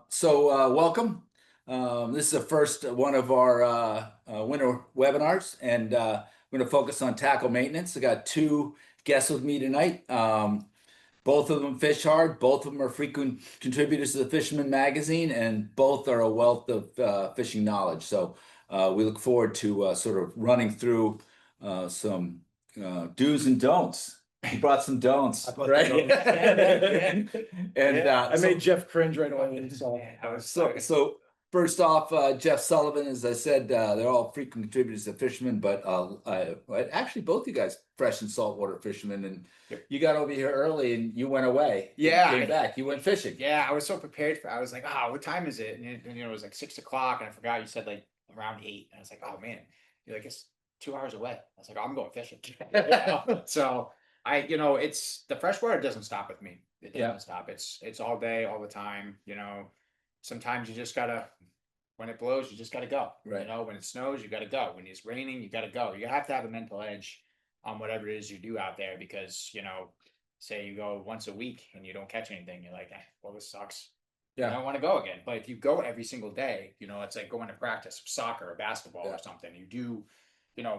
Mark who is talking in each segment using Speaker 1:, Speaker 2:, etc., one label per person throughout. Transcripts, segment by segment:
Speaker 1: Welcome. This is the first one of our winter webinars, and we're going to focus on tackle maintenance. I got two guests with me tonight. Both of them fish hard. Both of them are frequent contributors to the Fisherman magazine, and both are a wealth of fishing knowledge. So we look forward to sort of running through some do's and don'ts. He brought some don'ts, right?
Speaker 2: I made Jeff cringe right away.
Speaker 1: So first off, Jeff Sullivan, as I said, they're all frequent contributors to fishermen, but actually both you guys fresh and saltwater fishermen, and you got over here early and you went away.
Speaker 3: Yeah,
Speaker 1: came back. You went fishing.
Speaker 3: Yeah, I was so prepared for. I was like, oh, what time is it? And it was like 6 o'clock, and I forgot you said like around 8. And I was like, oh man, you're like it's 2 hours away. I was like, oh, I'm going fishing. So it's the freshwater doesn't stop with me. It doesn't stop. It's all day, all the time. Sometimes you just gotta, when it blows, you just gotta go.
Speaker 1: Right.
Speaker 3: When it snows, you gotta go. When it's raining, you gotta go. You have to have a mental edge on whatever it is you do out there, because say you go once a week and you don't catch anything, you're like, well, this sucks.
Speaker 1: Yeah.
Speaker 3: I don't want to go again. But if you go every single day, it's like going to practice soccer or basketball or something. You do,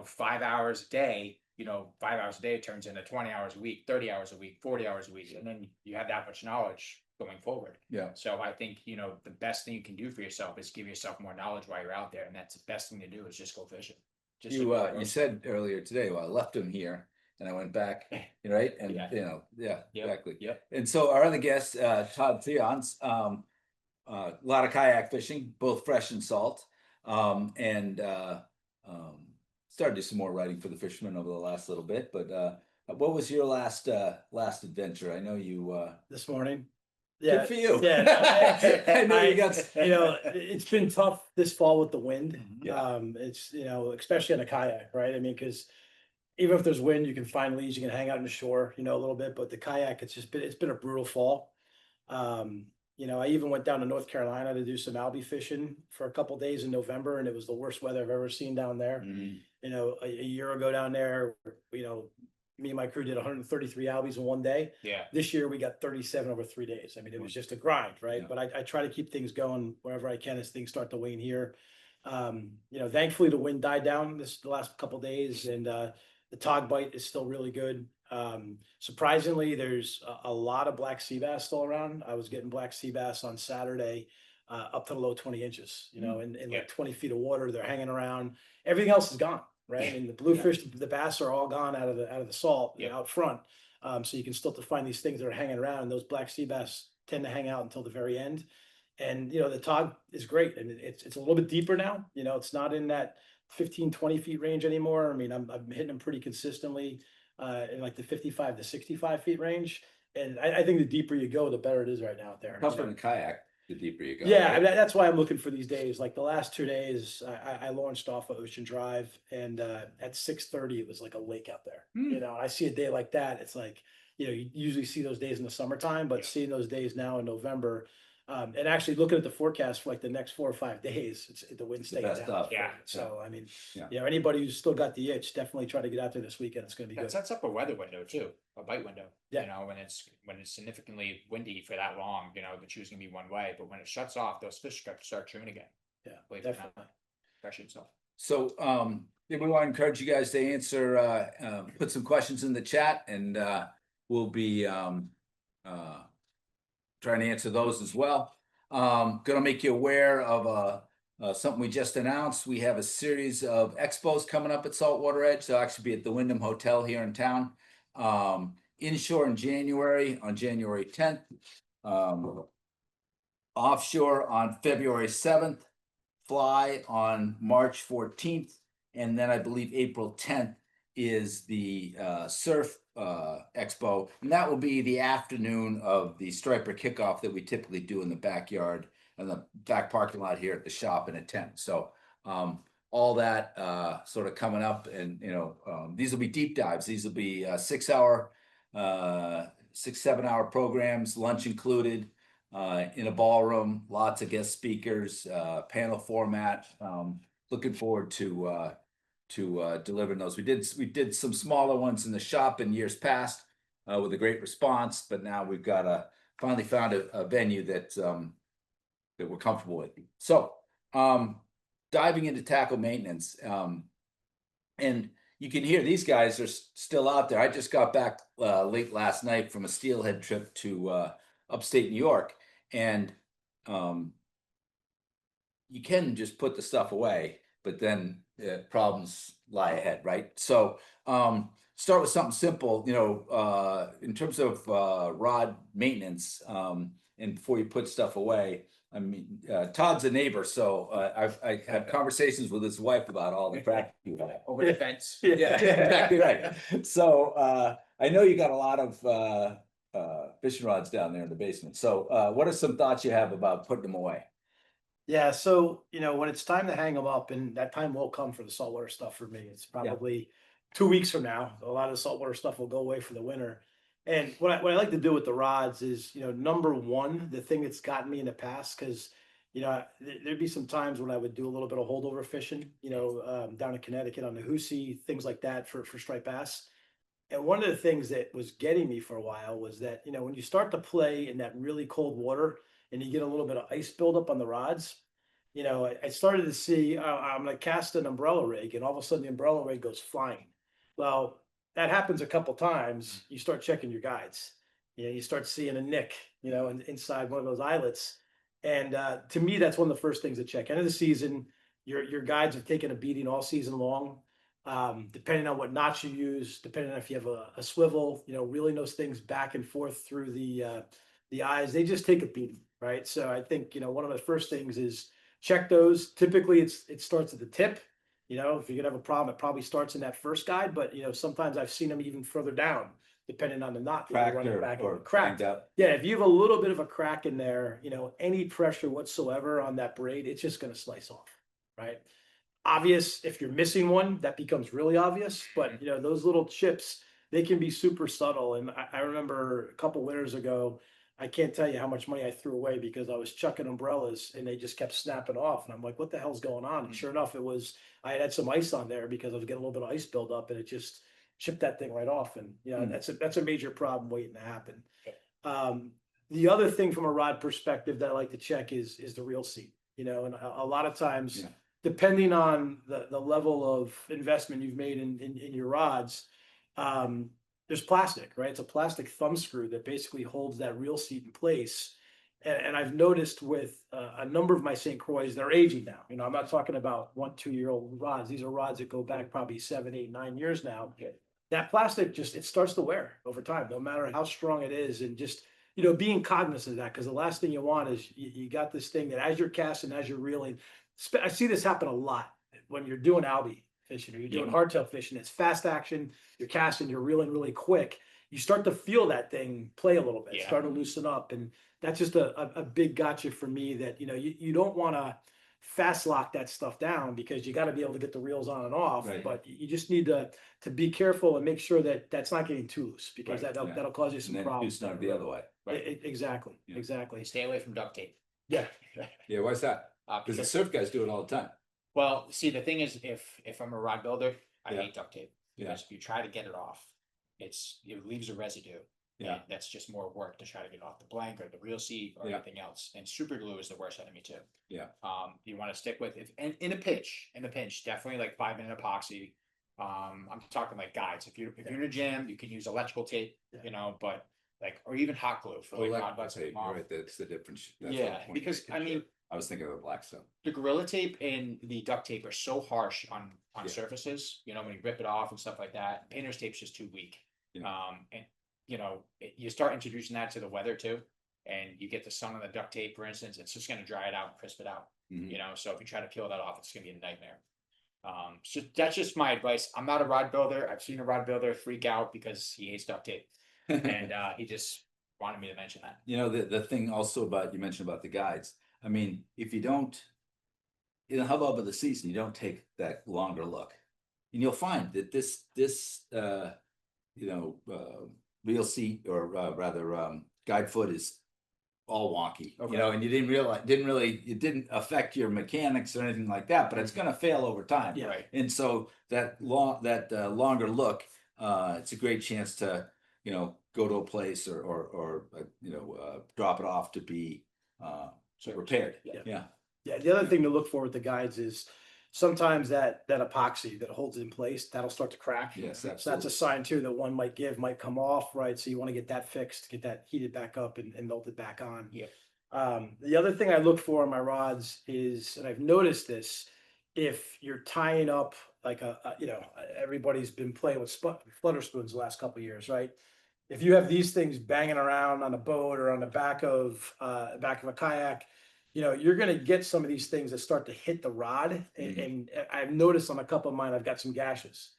Speaker 3: 5 hours a day. 5 hours a day turns into 20 hours a week, 30 hours a week, 40 hours a week. And then you have that much knowledge going forward.
Speaker 1: Yeah.
Speaker 3: So I think, the best thing you can do for yourself is give yourself more knowledge while you're out there. And that's the best thing to do, is just go fishing.
Speaker 1: You said earlier today, well, I left him here and I went back, right? And exactly.
Speaker 3: Yep.
Speaker 1: And so our other guest, Todd Treonze, a lot of kayak fishing, both fresh and salt, and started to do some more writing for the Fisherman over the last little bit. But what was your last adventure? I know you
Speaker 2: this morning.
Speaker 1: Good for you.
Speaker 2: Yeah,
Speaker 1: I know you got.
Speaker 2: It's been tough this fall with the wind.
Speaker 1: Yeah.
Speaker 2: It's especially on a kayak, right? I mean, because even if there's wind, you can find leads, you can hang out on the shore, a little bit. But the kayak, it's been a brutal fall. I even went down to North Carolina to do some albie fishing for a couple days in November, and it was the worst weather I've ever seen down there.
Speaker 1: Mm-hmm.
Speaker 2: A year ago down there, me and my crew did 133 albies in one day.
Speaker 3: Yeah.
Speaker 2: This year we got 37 over 3 days. I mean, it was just a grind, right?
Speaker 1: Yeah.
Speaker 2: But I try to keep things going wherever I can as things start to wane here. Thankfully the wind died down the last couple days, and the tog bite is still really good. Surprisingly, there's a lot of black sea bass still around. I was getting black sea bass on Saturday, up to the low 20 inches, in like 20 feet of water. They're hanging around. Everything else is gone. Right. And the bluefish, the bass are all gone out of the salt out front. So you can still find these things that are hanging around, and those black sea bass tend to hang out until the very end. And, the tog is great. I mean, it's a little bit deeper now. It's not in that 15, 20 feet range anymore. I mean, I'm hitting them pretty consistently in like the 55 to 65 feet range. And I think the deeper you go, the better it is right now out there.
Speaker 1: Tougher than kayak, the deeper you go.
Speaker 2: Yeah,
Speaker 1: right?
Speaker 2: I mean, that's why I'm looking for these days. Like the last 2 days, I launched off of Ocean Drive, and at 6:30, it was like a lake out there. And I see a day like that. It's like, you usually see those days in the summertime, but seeing those days now in November, and actually looking at the forecast for like the next 4 or 5 days, the wind's staying down.
Speaker 1: Stuff.
Speaker 3: Yeah.
Speaker 2: So, I mean, anybody who's still got the itch, definitely try to get out there this weekend. It's going to be good.
Speaker 3: It sets up a weather window too, a bite window.
Speaker 2: Yeah.
Speaker 3: When it's significantly windy for that long, the chew's gonna be one way. But when it shuts off, those fish start chewing again.
Speaker 2: Yeah,
Speaker 3: definitely. Fresh itself.
Speaker 1: So we want to encourage you guys to answer, put some questions in the chat, and we'll be trying to answer those as well. Gonna make you aware of something we just announced. We have a series of expos coming up at Saltwater Edge. They'll actually be at the Wyndham Hotel here in town. Inshore in January, on January 10th. Offshore on February 7th. Fly on March 14th. And then I believe April 10th is the surf expo, and that will be the afternoon of the striper kickoff that we typically do in the backyard and the back parking lot here at the shop in a tent. So all that sort of coming up, and these will be deep dives. These will be 6 hour 6-7 hour programs, lunch included, in a ballroom, lots of guest speakers, panel format. Looking forward to delivering those. We did some smaller ones in the shop in years past with a great response, but now we've got finally found a venue that we're comfortable with. So, diving into tackle maintenance, and you can hear these guys are still out there. I just got back late last night from a steelhead trip to upstate New York, and you can just put the stuff away, but then problems lie ahead, right? So start with something simple, in terms of rod maintenance, and before you put stuff away. I mean, Todd's a neighbor, so I had conversations with his wife about all the crap you have.
Speaker 3: Over the fence.
Speaker 1: Yeah, exactly right. So I know you got a lot of fishing rods down there in the basement. So what are some thoughts you have about putting them away?
Speaker 2: Yeah, so when it's time to hang them up, and that time will come for the saltwater stuff for me. It's probably 2 weeks from now. A lot of the saltwater stuff will go away for the winter. And what I like to do with the rods is, number one, the thing that's gotten me in the past, because there'd be some times when I would do a little bit of holdover fishing, down in Connecticut on the Hoosey, things like that for striped bass. And one of the things that was getting me for a while was that, when you start to play in that really cold water and you get a little bit of ice buildup on the rods, I started to see, I'm going to cast an umbrella rig, and all of a sudden the umbrella rig goes flying. Well, that happens a couple times. You start checking your guides. You start seeing a nick, inside one of those eyelets. And to me, that's one of the first things to check. End of the season, your guides have taken a beating all season long. Depending on what knots you use, depending on if you have a swivel, reeling those things back and forth through the eyes, they just take a beating, right? So I think one of the first things is check those. Typically, it starts at the tip. If you're gonna have a problem, it probably starts in that first guide. But sometimes I've seen them even further down, depending on the knot that you're running back or cracked.
Speaker 1: Up.
Speaker 2: Yeah, if you have a little bit of a crack in there, any pressure whatsoever on that braid, it's just gonna slice off, right? Obvious, if you're missing one, that becomes really obvious. But those little chips, they can be super subtle. And I remember a couple winters ago, I can't tell you how much money I threw away because I was chucking umbrellas and they just kept snapping off. And I'm like, what the hell's going on? And sure enough, I had some ice on there because I was getting a little bit of ice buildup, and it just chipped that thing right off. And that's a major problem waiting to happen. The other thing from a rod perspective that I like to check is the reel seat. And a lot of times, depending on the level of investment you've made in your rods, there's plastic, right? It's a plastic thumb screw that basically holds that reel seat in place. And I've noticed with a number of my St. Croix, they're aging now. I'm not talking about 1-2 year old rods. These are rods that go back probably 7, 8, 9 years now. That plastic it starts to wear over time, no matter how strong it is. And just, being cognizant of that, because the last thing you want is you got this thing that as you're casting, as you're reeling, I see this happen a lot when you're doing albie fishing or you're doing hardtail fishing. It's fast action. You're casting, you're reeling really quick. You start to feel that thing play a little bit, start to loosen up. And that's just a big gotcha for me that, you don't want to fast lock that stuff down because you got to be able to get the reels on and off.
Speaker 1: Right.
Speaker 2: But you just need to be careful and make sure that that's not getting too loose because that'll cause you some problems.
Speaker 1: It's not the other way.
Speaker 2: Right. Exactly. Exactly.
Speaker 3: Stay away from duct tape.
Speaker 2: Yeah.
Speaker 1: Yeah. Why's that? Because the surf guys do it all the time.
Speaker 3: Well, see, the thing is, if I'm a rod builder, I
Speaker 1: Yeah.
Speaker 3: hate duct tape
Speaker 1: Yeah.
Speaker 3: because if you try to get it off, it leaves a residue.
Speaker 1: Yeah.
Speaker 3: And that's just more work to try to get off the blank or the reel seat or
Speaker 1: Yeah.
Speaker 3: anything else. And super glue is the worst enemy too.
Speaker 1: Yeah.
Speaker 3: You want to stick with and in a pinch, definitely like 5-minute epoxy. I'm talking like guides. If you're in a gym, you can use electrical tape, but or even hot glue for like rod butts.
Speaker 1: Right, that's the difference. That's
Speaker 3: Yeah, because I mean,
Speaker 1: I was thinking of the black stuff.
Speaker 3: the Gorilla Tape and the duct tape are so harsh on surfaces, when you rip it off and stuff like that. Painter's tape's just too weak.
Speaker 1: Yeah.
Speaker 3: And you start introducing that to the weather too, and you get the sun on the duct tape, for instance, it's just gonna dry it out and crisp it out. So if you try to peel that off, it's gonna be a nightmare. So that's just my advice. I'm not a rod builder. I've seen a rod builder freak out because he hates duct tape. And he just wanted me to mention that.
Speaker 1: The thing also about, you mentioned about the guides. I mean, if you don't, in the hubbub of the season, you don't take that longer look, and you'll find that this reel seat or rather guide foot is all wonky, and you didn't realize, it didn't affect your mechanics or anything like that, but it's going to fail over time.
Speaker 2: Yeah.
Speaker 3: Right.
Speaker 1: And so that longer look, it's a great chance to, go to a place or drop it off to be So repaired,
Speaker 2: Yeah.
Speaker 1: yeah.
Speaker 2: Yeah, the other thing to look for with the guides is sometimes that epoxy that holds it in place, that'll start to crack.
Speaker 1: Yes,
Speaker 2: So that's
Speaker 1: absolutely.
Speaker 2: a sign too that one might come off, right? So you want to get that fixed, get that heated back up and melted back on.
Speaker 3: Yeah.
Speaker 2: The other thing I look for on my rods is, and I've noticed this, if you're tying up like everybody's been playing with flutter spoons the last couple of years, right? If you have these things banging around on a boat or on the back of a kayak, you're going to get some of these things that start to hit the rod. And I've noticed on a couple of mine, I've got some gashes.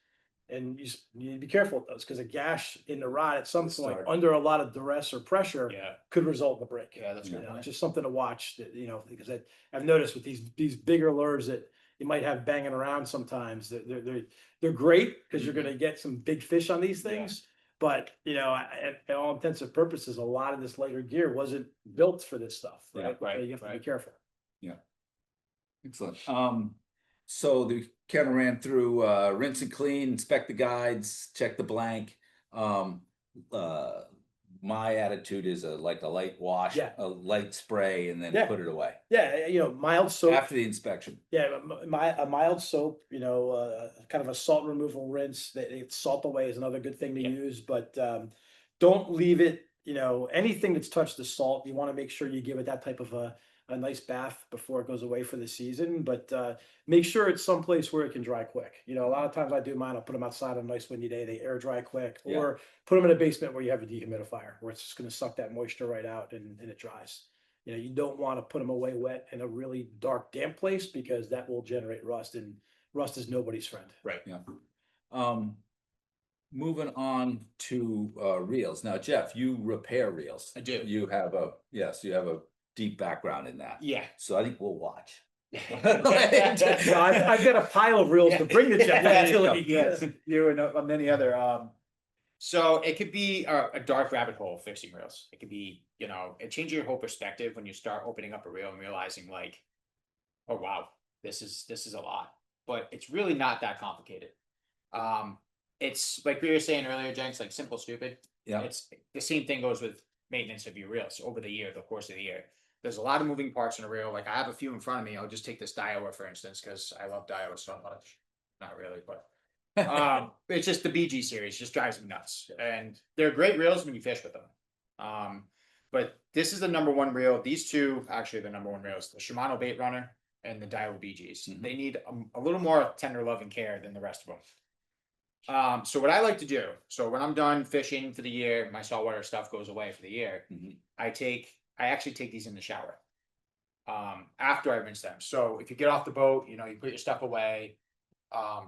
Speaker 2: And you need to be careful with those because a gash in the rod at some point under a lot of duress or pressure could result in a break.
Speaker 3: Yeah, that's good.
Speaker 2: It's just something to watch that, because I've noticed with these bigger lures that you might have banging around sometimes, they're great because you're going to get some big fish on these things. But, at all intents and purposes, a lot of this lighter gear wasn't built for this stuff, right?
Speaker 3: Yeah, right,
Speaker 2: So you have to be careful.
Speaker 1: Yeah. Excellent. So the Ken ran through rinse and clean, inspect the guides, check the blank. My attitude is like a light wash, a light spray, and then put it away.
Speaker 2: Yeah, mild soap.
Speaker 1: After the inspection.
Speaker 2: Yeah, a mild soap, kind of a salt removal rinse. Salt away is another good thing to use, but don't leave it, anything that's touched the salt, you want to make sure you give it that type of a nice bath before it goes away for the season, but make sure it's someplace where it can dry quick. A lot of times I do mine, I'll put them outside on a nice windy day, they air dry quick, or put them in a basement where you have a dehumidifier, where it's just going to suck that moisture right out and it dries. You don't want to put them away wet in a really dark, damp place because that will generate rust, and rust is nobody's friend.
Speaker 3: Right.
Speaker 1: Yeah. Moving on to reels. Now, Jeff, you repair reels.
Speaker 3: I do.
Speaker 1: You have a deep background in that.
Speaker 3: Yeah.
Speaker 1: So I think we'll watch.
Speaker 2: I've got a pile of reels to bring to Jeff.
Speaker 3: Yes, you and many other. So it could be a dark rabbit hole fixing reels. It could be, it changes your whole perspective when you start opening up a reel and realizing like, oh wow, this is a lot. But it's really not that complicated. It's like we were saying earlier, Jenks, like simple, stupid.
Speaker 1: Yeah.
Speaker 3: It's the same thing goes with maintenance of your reels over the course of the year. There's a lot of moving parts in a reel. Like I have a few in front of me. I'll just take this Daiwa, for instance, because I love Daiwa so much. Not really, but it's just the BG series, just drives me nuts. And they're great reels when you fish with them. But this is the #1 reel. These two, actually the #1 reels, the Shimano Bait Runner and the Daiwa BGs. They need a little more tender love and care than the rest of them. So what I like to do, so when I'm done fishing for the year, my saltwater stuff goes away for the year. I actually take these in the shower after I rinse them. So if you get off the boat, you put your stuff away.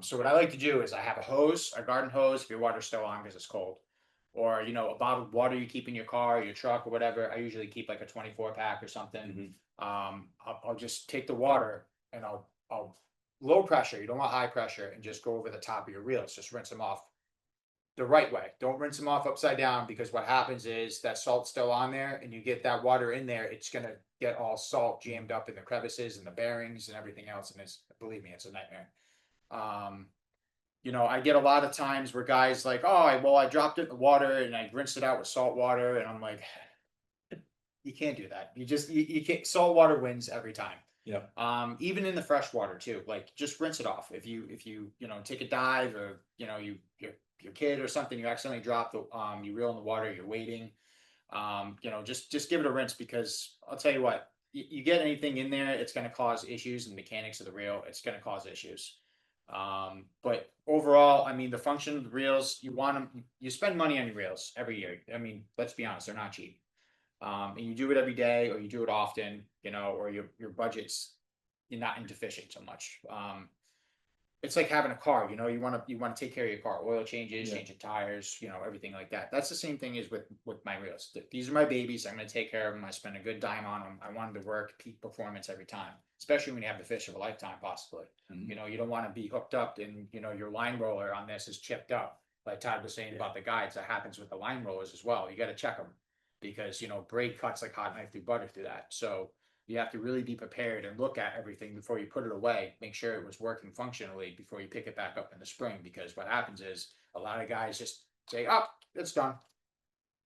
Speaker 3: So what I like to do is I have a hose, a garden hose, if your water's still on because it's cold, or a bottle of water you keep in your car, your truck, or whatever. I usually keep like a 24 pack or something. I'll just take the water and I'll low pressure. You don't want high pressure, and just go over the top of your reels. Just rinse them off the right way. Don't rinse them off upside down, because what happens is that salt's still on there and you get that water in there. It's going to get all salt jammed up in the crevices and the bearings and everything else. And believe me, it's a nightmare. I get a lot of times where guys like, oh, well, I dropped it in the water and I rinsed it out with salt water. And I'm like, you can't do that. You can't. Salt water wins every time. Yeah. Even in the fresh water too, like just rinse it off. If you take a dive, or, your kid or something, you accidentally drop you reel in the water, you're waiting, just give it a rinse, because I'll tell you what, you get anything in there, it's going to cause issues in the mechanics of the reel. It's going to cause issues. But overall, I mean, the function of the reels, you spend money on your reels every year. I mean, let's be honest, they're not cheap. And you do it every day, or you do it often, or your budget's, you're not into fishing so much. It's like having a car, you want to take care of your car, oil changes, changing tires, everything like that. That's the same thing as with my reels. These are my babies. I'm going to take care of them. I spend a good dime on them. I want them to work peak performance every time, especially when you have the fish of a lifetime, possibly. You don't want to be hooked up and, your line roller on this is chipped up. Like Todd was saying about the guides, that happens with the line rollers as well. You got to check them, because, braid cuts like hot knife through butter through that. So you have to really be prepared and look at everything before you put it away. Make sure it was working functionally before you pick it back up in the spring, because what happens is a lot of guys just say, oh, it's done.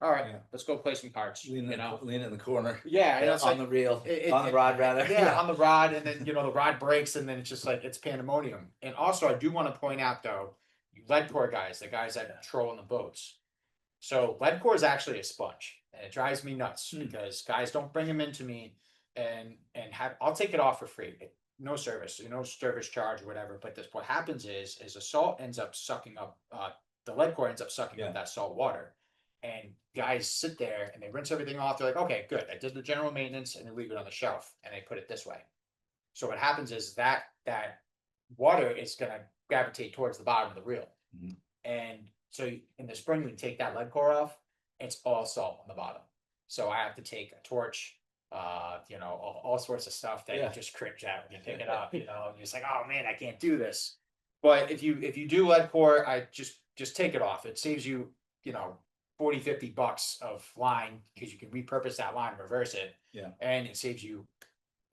Speaker 3: all right,
Speaker 1: Yeah.
Speaker 3: let's go play some cards, you know?
Speaker 1: Lean in the corner.
Speaker 3: Yeah, and it's
Speaker 1: On
Speaker 3: like,
Speaker 1: the reel,
Speaker 3: it-
Speaker 1: on the rod rather.
Speaker 3: yeah, on the rod, and then, you know, the rod breaks, and then it's just like, it's pandemonium. And also, I do want to point out, though, you lead core guys, the guys that patrol in the boats. So lead core is actually a sponge, and it drives me nuts because guys don't bring them into me and I'll take it off for free. No service, no service charge or whatever. But what happens is the salt ends up sucking up, the lead core ends up sucking up that salt water. And guys sit there and they rinse everything off. They're like, okay, good. I did the general maintenance, and they leave it on the shelf and they put it this way. So what happens is that water is gonna gravitate towards the bottom of the reel.
Speaker 1: Mhm.
Speaker 3: And so in the spring, we take that lead core off, it's all salt on the bottom. So I have to take a torch, you know, all sorts of stuff that you just cringe at when you pick it up, you know, and you're just like, oh man, I can't do this. But if you do lead core, I just take it off. It saves you, you know, 40-50 bucks of line because you can repurpose that line, reverse it.
Speaker 1: Yeah.
Speaker 3: And it saves you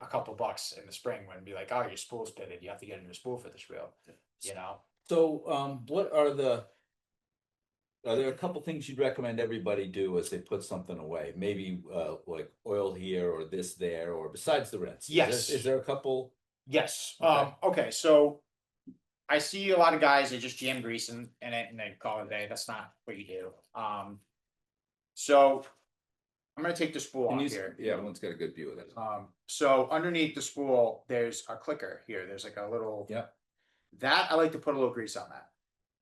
Speaker 3: a couple bucks in the spring when it'd be like, oh, your spool's pitted, you have to get a new spool for this reel, you know?
Speaker 1: So, what are there a couple things you'd recommend everybody do as they put something away? Maybe, like oil here or this there, or besides the rinse?
Speaker 3: Yes.
Speaker 1: Is there a couple?
Speaker 3: Yes.
Speaker 1: Okay.
Speaker 3: Okay. So I see a lot of guys that just jam grease in it and they call it a day. That's not what you do. So I'm gonna take the spool off here.
Speaker 1: Yeah, everyone's got a good view of it.
Speaker 3: So underneath the spool, there's a clicker here. There's like a little.
Speaker 1: Yeah.
Speaker 3: That I like to put a little grease on that.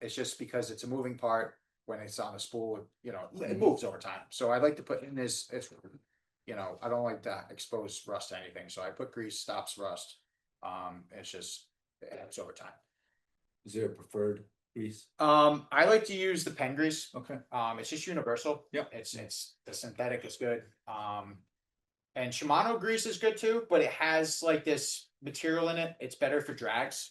Speaker 3: It's just because it's a moving part. When it's on the spool, you know, it moves over time. So I like to put in this. It's, you know, I don't like to expose rust to anything. So I put grease, stops rust. It's just it's over time.
Speaker 1: Is there a preferred grease?
Speaker 3: I like to use the pen grease.
Speaker 1: Okay.
Speaker 3: It's just universal.
Speaker 1: Yep.
Speaker 3: It's the synthetic is good. And Shimano grease is good too, but it has like this material in it. It's better for drags.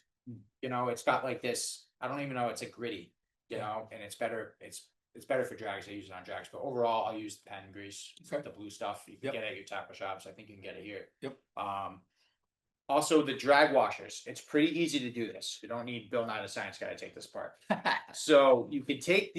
Speaker 3: You know, it's got like this. I don't even know. It's a gritty. You know, and it's better. It's better for drags. I use it on drags, but overall, I'll use the pen grease, the blue stuff. You can get it at your tackle shops. I think you can get it here.
Speaker 1: Yep.
Speaker 3: Also, the drag washers. It's pretty easy to do this. You don't need Bill Nye the Science Guy to take this part. So you can take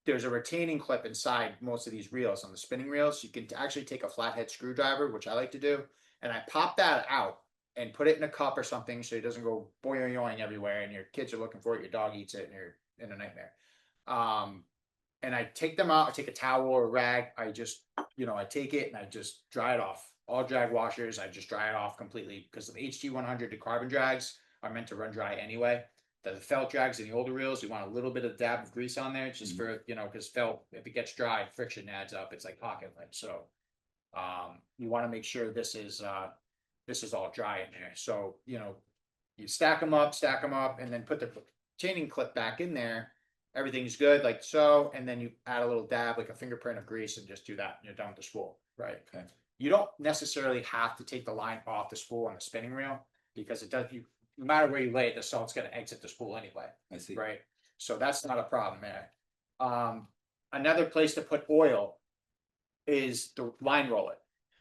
Speaker 3: there's a retaining clip inside most of these reels on the spinning reels. You can actually take a flathead screwdriver, which I like to do, and I pop that out and put it in a cup or something so it doesn't go boing everywhere and your kids are looking for it, your dog eats it, and you're in a nightmare. And I take them out, I take a towel or a rag, I just, you know, I take it and I just dry it off. All drag washers, I just dry it off completely because the HT100 to carbon drags are meant to run dry anyway. The felt drags in the older reels, you want a little bit of dab of grease on there just for, you know, because felt, if it gets dry, friction adds up. It's like pocket lead. So you want to make sure this is all dry in there. So, you know, you stack them up, and then put the retaining clip back in there. Everything's good, like so, and then you add a little dab, like a fingerprint of grease, and just do that. And you're done with the spool, right?
Speaker 1: Okay.
Speaker 3: You don't necessarily have to take the line off the spool on the spinning reel because it does. No matter where you lay it, the salt's going to exit the spool anyway.
Speaker 1: I see.
Speaker 3: Right. So that's not a problem there. Another place to put oil is the line roller.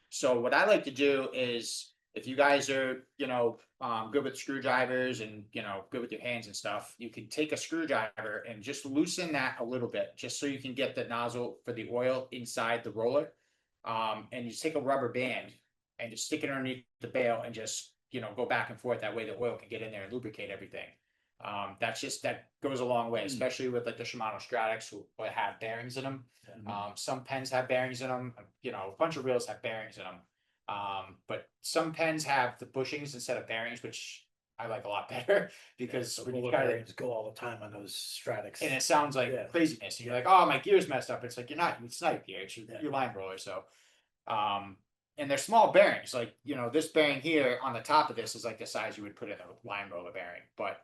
Speaker 3: So what I like to do is, if you guys are, you know, good with screwdrivers and, you know, good with your hands and stuff, you can take a screwdriver and just loosen that a little bit, just so you can get the nozzle for the oil inside the roller. And you take a rubber band and just stick it underneath the bail and just, you know, go back and forth. That way the oil can get in there and lubricate everything. That goes a long way, especially with like the Shimano Stratics who have bearings in them. Some pens have bearings in them, you know, a bunch of reels have bearings in them. But some pens have the bushings instead of bearings, which I like a lot better because when you got
Speaker 2: bearings go all the time on those Stratics.
Speaker 3: and it sounds like craziness. And you're like, oh, my gear's messed up. It's like, it's not your gear, it's your line roller. So, and they're small bearings. Like, you know, this bearing here on the top of this is like the size you would put in a line roller bearing. But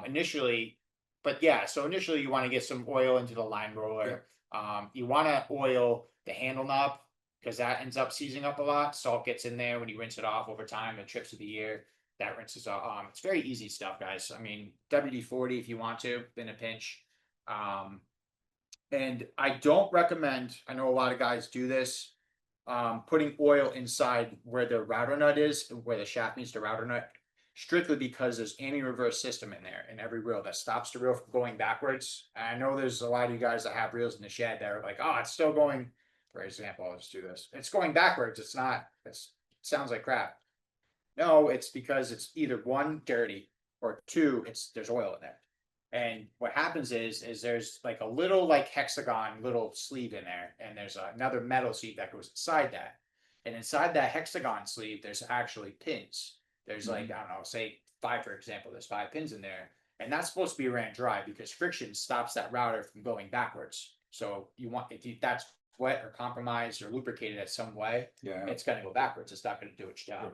Speaker 3: initially you want to get some oil into the line roller. You want to oil the handle knob because that ends up seizing up a lot. Salt gets in there when you rinse it off over time and trips of the year. That rinses off. It's very easy stuff, guys. I mean, WD-40 if you want to, in a pinch. And I don't recommend, I know a lot of guys do this, putting oil inside where the router nut is, where the shaft meets the router nut. strictly because there's anti-reverse system in there in every reel that stops the reel from going backwards. And I know there's a lot of you guys that have reels in the shed that are like, oh, it's still going, for example, I'll just do this. It's going backwards. It's not, it sounds like crap. No, it's because it's either one, dirty, or two, there's oil in there. And what happens is there's like a little like hexagon little sleeve in there, and there's another metal sleeve that goes inside that. And inside that hexagon sleeve, there's actually pins. There's like, I don't know, say 5, for example, there's 5 pins in there. And that's supposed to be ran dry because friction stops that router from going backwards. So you want, if that's wet or compromised or lubricated in some way, it's gonna go backwards. It's not gonna do its job.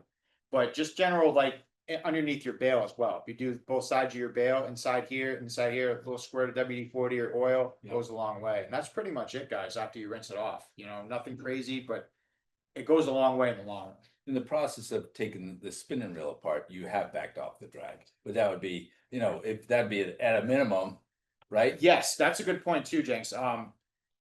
Speaker 3: But just general, like underneath your bail as well. If you do both sides of your bail, inside here, a little squirt of WD-40 or oil goes a long way. And that's pretty much it, guys, after you rinse it off. You know, nothing crazy, but it goes a long way in the long run.
Speaker 1: In the process of taking the spinning reel apart, you have backed off the drag, but that would be, you know, if that'd be at a minimum, right?
Speaker 3: Yes, that's a good point too, Jenks.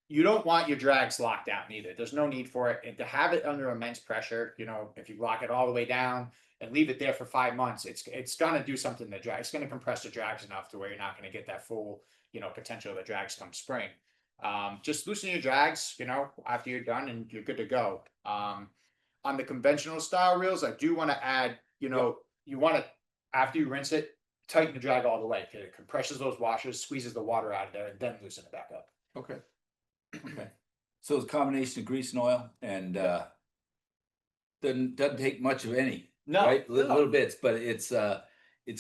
Speaker 3: You don't want your drags locked down either. There's no need for it. And to have it under immense pressure, you know, if you lock it all the way down and leave it there for 5 months, it's gonna do something to the drag. It's gonna compress the drags enough to where you're not gonna get that full, you know, potential of the drags come spring. Just loosen your drags, you know, after you're done and you're good to go. On the conventional style reels, I do want to add, you know, you want to, after you rinse it, tighten the drag all the way because it compresses those washers, squeezes the water out of there, and then loosen it back up.
Speaker 1: Okay. Okay. So it's a combination of grease and oil, and doesn't take much of any.
Speaker 3: No,
Speaker 1: right? Little bits, but it's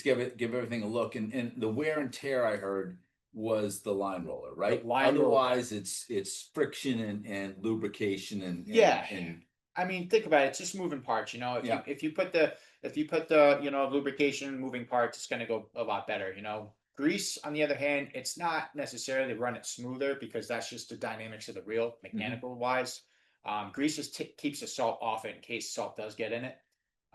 Speaker 1: give everything a look, and the wear and tear I heard was the line roller, right? Otherwise, it's friction and lubrication and
Speaker 3: I mean, think about it. It's just moving parts, you know. If you put the you know, lubrication moving parts, it's going to go a lot better. You know, grease on the other hand, it's not necessarily run it smoother because that's just the dynamics of the reel, mechanical wise. Grease just keeps the salt off it in case salt does get in it,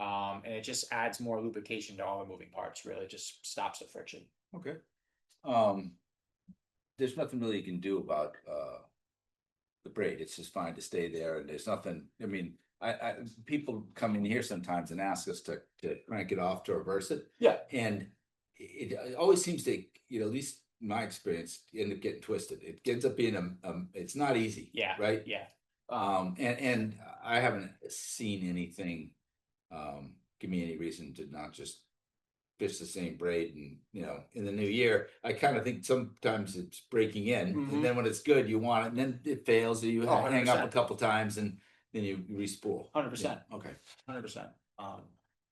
Speaker 3: and it just adds more lubrication to all the moving parts. Really, just stops the friction.
Speaker 1: Okay. There's nothing really you can do about the braid. It's just fine to stay there, and there's nothing. I mean, I people come in here sometimes and ask us to crank it off to reverse it.
Speaker 3: Yeah,
Speaker 1: and it always seems to, you know, at least in my experience, end up getting twisted. It ends up being it's not easy.
Speaker 3: Yeah.
Speaker 1: Right.
Speaker 3: Yeah.
Speaker 1: And I haven't seen anything give me any reason to not just fish the same braid. And, you know, in the new year, I kind of think sometimes it's breaking in, and then when it's good, you want it, and then it fails, or you hang up a couple times, and then you respool.
Speaker 3: 100%.
Speaker 1: Yeah. Okay.
Speaker 3: 100%.
Speaker 1: All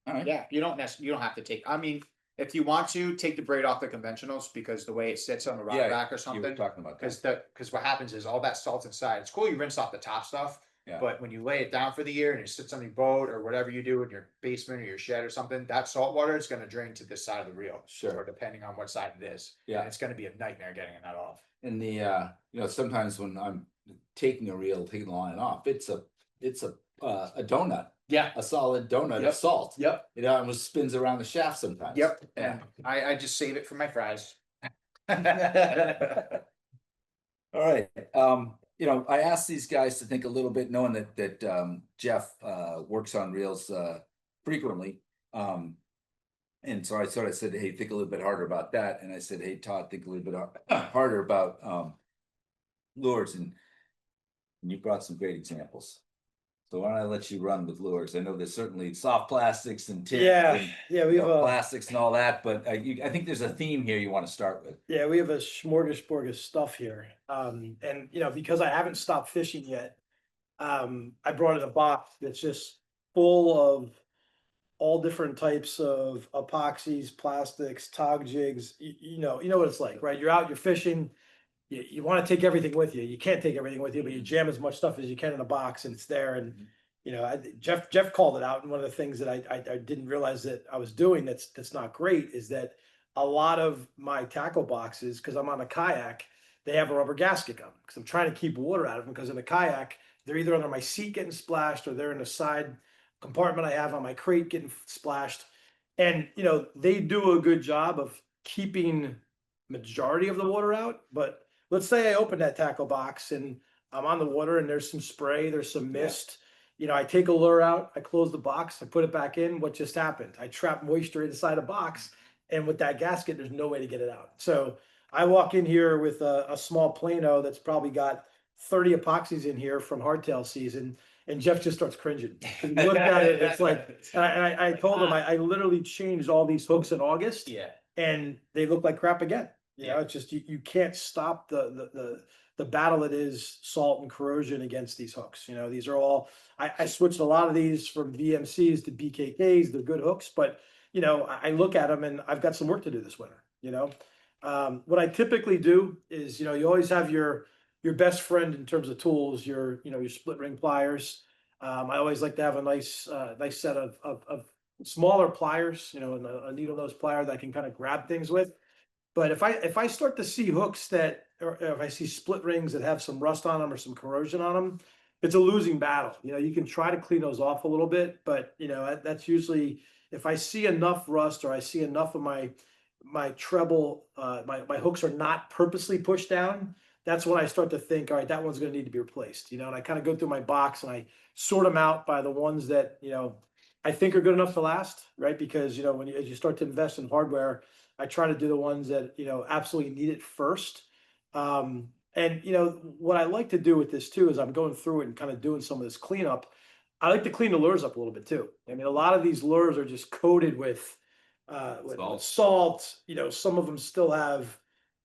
Speaker 1: right.
Speaker 3: Yeah, you don't have to take. I mean, if you want to take the braid off the conventionals because the way it sits on the rock back or
Speaker 1: You
Speaker 3: something.
Speaker 1: were talking about that.
Speaker 3: Because what happens is all that salt's inside. It's cool you rinse off the top stuff, but when you lay it down for the year and it sits on your boat or whatever you do in your basement or your shed or something, that salt water is going to drain to this side of the reel.
Speaker 1: Sure.
Speaker 3: Or depending on what side it is.
Speaker 1: Yeah.
Speaker 3: And it's going to be a nightmare getting that off.
Speaker 1: And the you know, sometimes when I'm taking the line off, it's a donut.
Speaker 3: Yeah.
Speaker 1: A solid donut of salt.
Speaker 3: Yep.
Speaker 1: It almost spins around the shaft sometimes.
Speaker 3: Yep.
Speaker 1: Yeah.
Speaker 3: And I just save it for my fries.
Speaker 1: All right. You know, I asked these guys to think a little bit, knowing that Jeff works on reels frequently. And so I sort of said, hey, think a little bit harder about that. And I said, hey, Todd, think a little bit harder about lures. And you brought some great examples. So why don't I let you run with lures? I know there's certainly soft plastics and tin,
Speaker 2: we have
Speaker 1: plastics and all that, but I think there's a theme here you want to start with.
Speaker 2: Yeah, we have a smorgasbord of stuff here. And you know, because I haven't stopped fishing yet, I brought in a box that's just full of all different types of epoxies, plastics, tog jigs. You know what it's like, right? You're out, you're fishing. You want to take everything with you. You can't take everything with you, but you jam as much stuff as you can in a box, and it's there. And you know, Jeff called it out. And one of the things that I didn't realize that I was doing that's not great is that a lot of my tackle boxes, because I'm on a kayak, they have a rubber gasket on because I'm trying to keep water out of them. Because in a kayak, they're either under my seat getting splashed, or they're in the side compartment I have on my crate getting splashed. And you know, they do a good job of keeping majority of the water out, but let's say I open that tackle box and I'm on the water and there's some spray, there's some mist, you know, I take a lure out, I close the box, I put it back in. What just happened? I trap moisture inside a box, and with that gasket, there's no way to get it out. So I walk in here with a small Plano that's probably got 30 epoxies in here from hardtail season, and Jeff just starts cringing. He looked at it, it's like, and I told him I literally changed all these hooks in August,
Speaker 3: Yeah.
Speaker 2: and they look like crap again. You know, it's just you can't stop the battle that is salt and corrosion against these hooks. You know, these are all I switched a lot of these from VMCs to BKKs. They're good hooks, but you know, I look at them and I've got some work to do this winter. You know, what I typically do is, you know, you always have your best friend in terms of tools, your split ring pliers. I always like to have a nice set of smaller pliers, you know, and a needle nose plier that I can kind of grab things with. But if I start to see hooks that, or if I see split rings that have some rust on them or some corrosion on them, it's a losing battle. You know, you can try to clean those off a little bit, but you know, that's usually, if I see enough rust or I see enough of my treble, my hooks are not purposely pushed down, that's when I start to think, all right, that one's going to need to be replaced. You know, and I kind of go through my box and I sort them out by the ones that, you know, I think are good enough to last, right? Because, you know, as you start to invest in hardware, I try to do the ones that, you know, absolutely need it first. And, you know, what I like to do with this too, is I'm going through it and kind of doing some of this cleanup. I like to clean the lures up a little bit too. I mean, a lot of these lures are just coated with salt. You know, some of them still have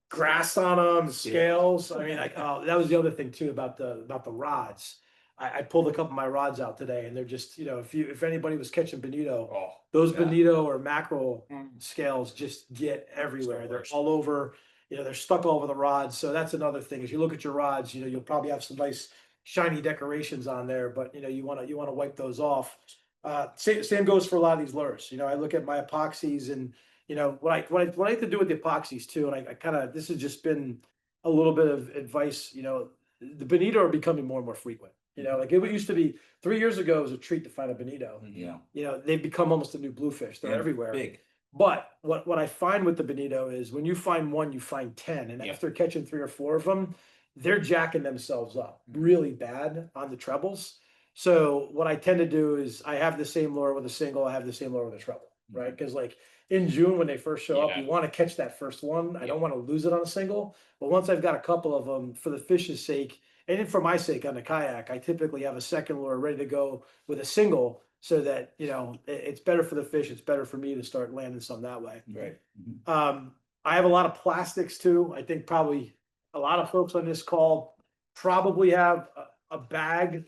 Speaker 2: grass on them, scales. I mean, that was the other thing too about the rods. I pulled a couple of my rods out today, and they're just, you know, if anybody was catching bonito, those bonito or mackerel scales just get everywhere. They're all over, you know, they're stuck all over the rods. So that's another thing. As you look at your rods, you know, you'll probably have some nice shiny decorations on there, but you know, you want to wipe those off. Same goes for a lot of these lures. You know, I look at my epoxies, and you know what I like to do with the epoxies too. And I kind of, this has just been a little bit of advice. You know, the bonito are becoming more and more frequent. You know, like it used to be 3 years ago, it was a treat to find a bonito.
Speaker 1: Yeah.
Speaker 2: You know, they've become almost a new bluefish. They're everywhere.
Speaker 1: Big.
Speaker 2: But what I find with the bonito is when you find one, you find 10. And after catching 3 or 4 of them, they're jacking themselves up really bad on the trebles. So what I tend to do is I have the same lure with a single, I have the same lure with a treble, right? Because like in June when they first show up, you want to catch that first one. I don't want to lose it on a single. But once I've got a couple of them, for the fish's sake, and for my sake on the kayak, I typically have a second lure ready to go with a single, so that, you know, it's better for the fish. It's better for me to start landing some that way.
Speaker 1: Right.
Speaker 2: I have a lot of plastics too. I think probably a lot of folks on this call probably have a bag,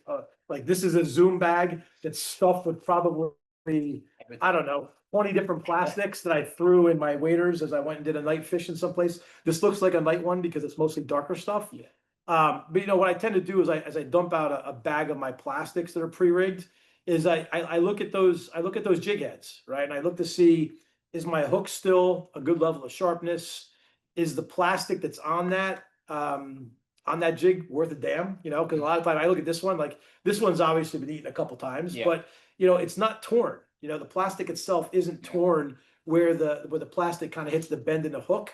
Speaker 2: like this is a Zoom bag that's stuffed with probably, I don't know, 20 different plastics that I threw in my waders as I went and did a night fishing someplace. This looks like a night one because it's mostly darker stuff. But you know what I tend to do is as I dump out a bag of my plastics that are pre-rigged, is I look at those jig heads, right? And I look to see, is my hook still a good level of sharpness? Is the plastic that's on that jig worth a damn? You know, because a lot of time I look at this one, like this one's obviously been eaten a couple times, but you know, it's not torn. You know, the plastic itself isn't torn where the plastic kind of hits the bend in the hook.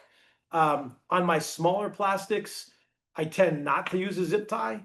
Speaker 2: On my smaller plastics, I tend not to use a zip tie.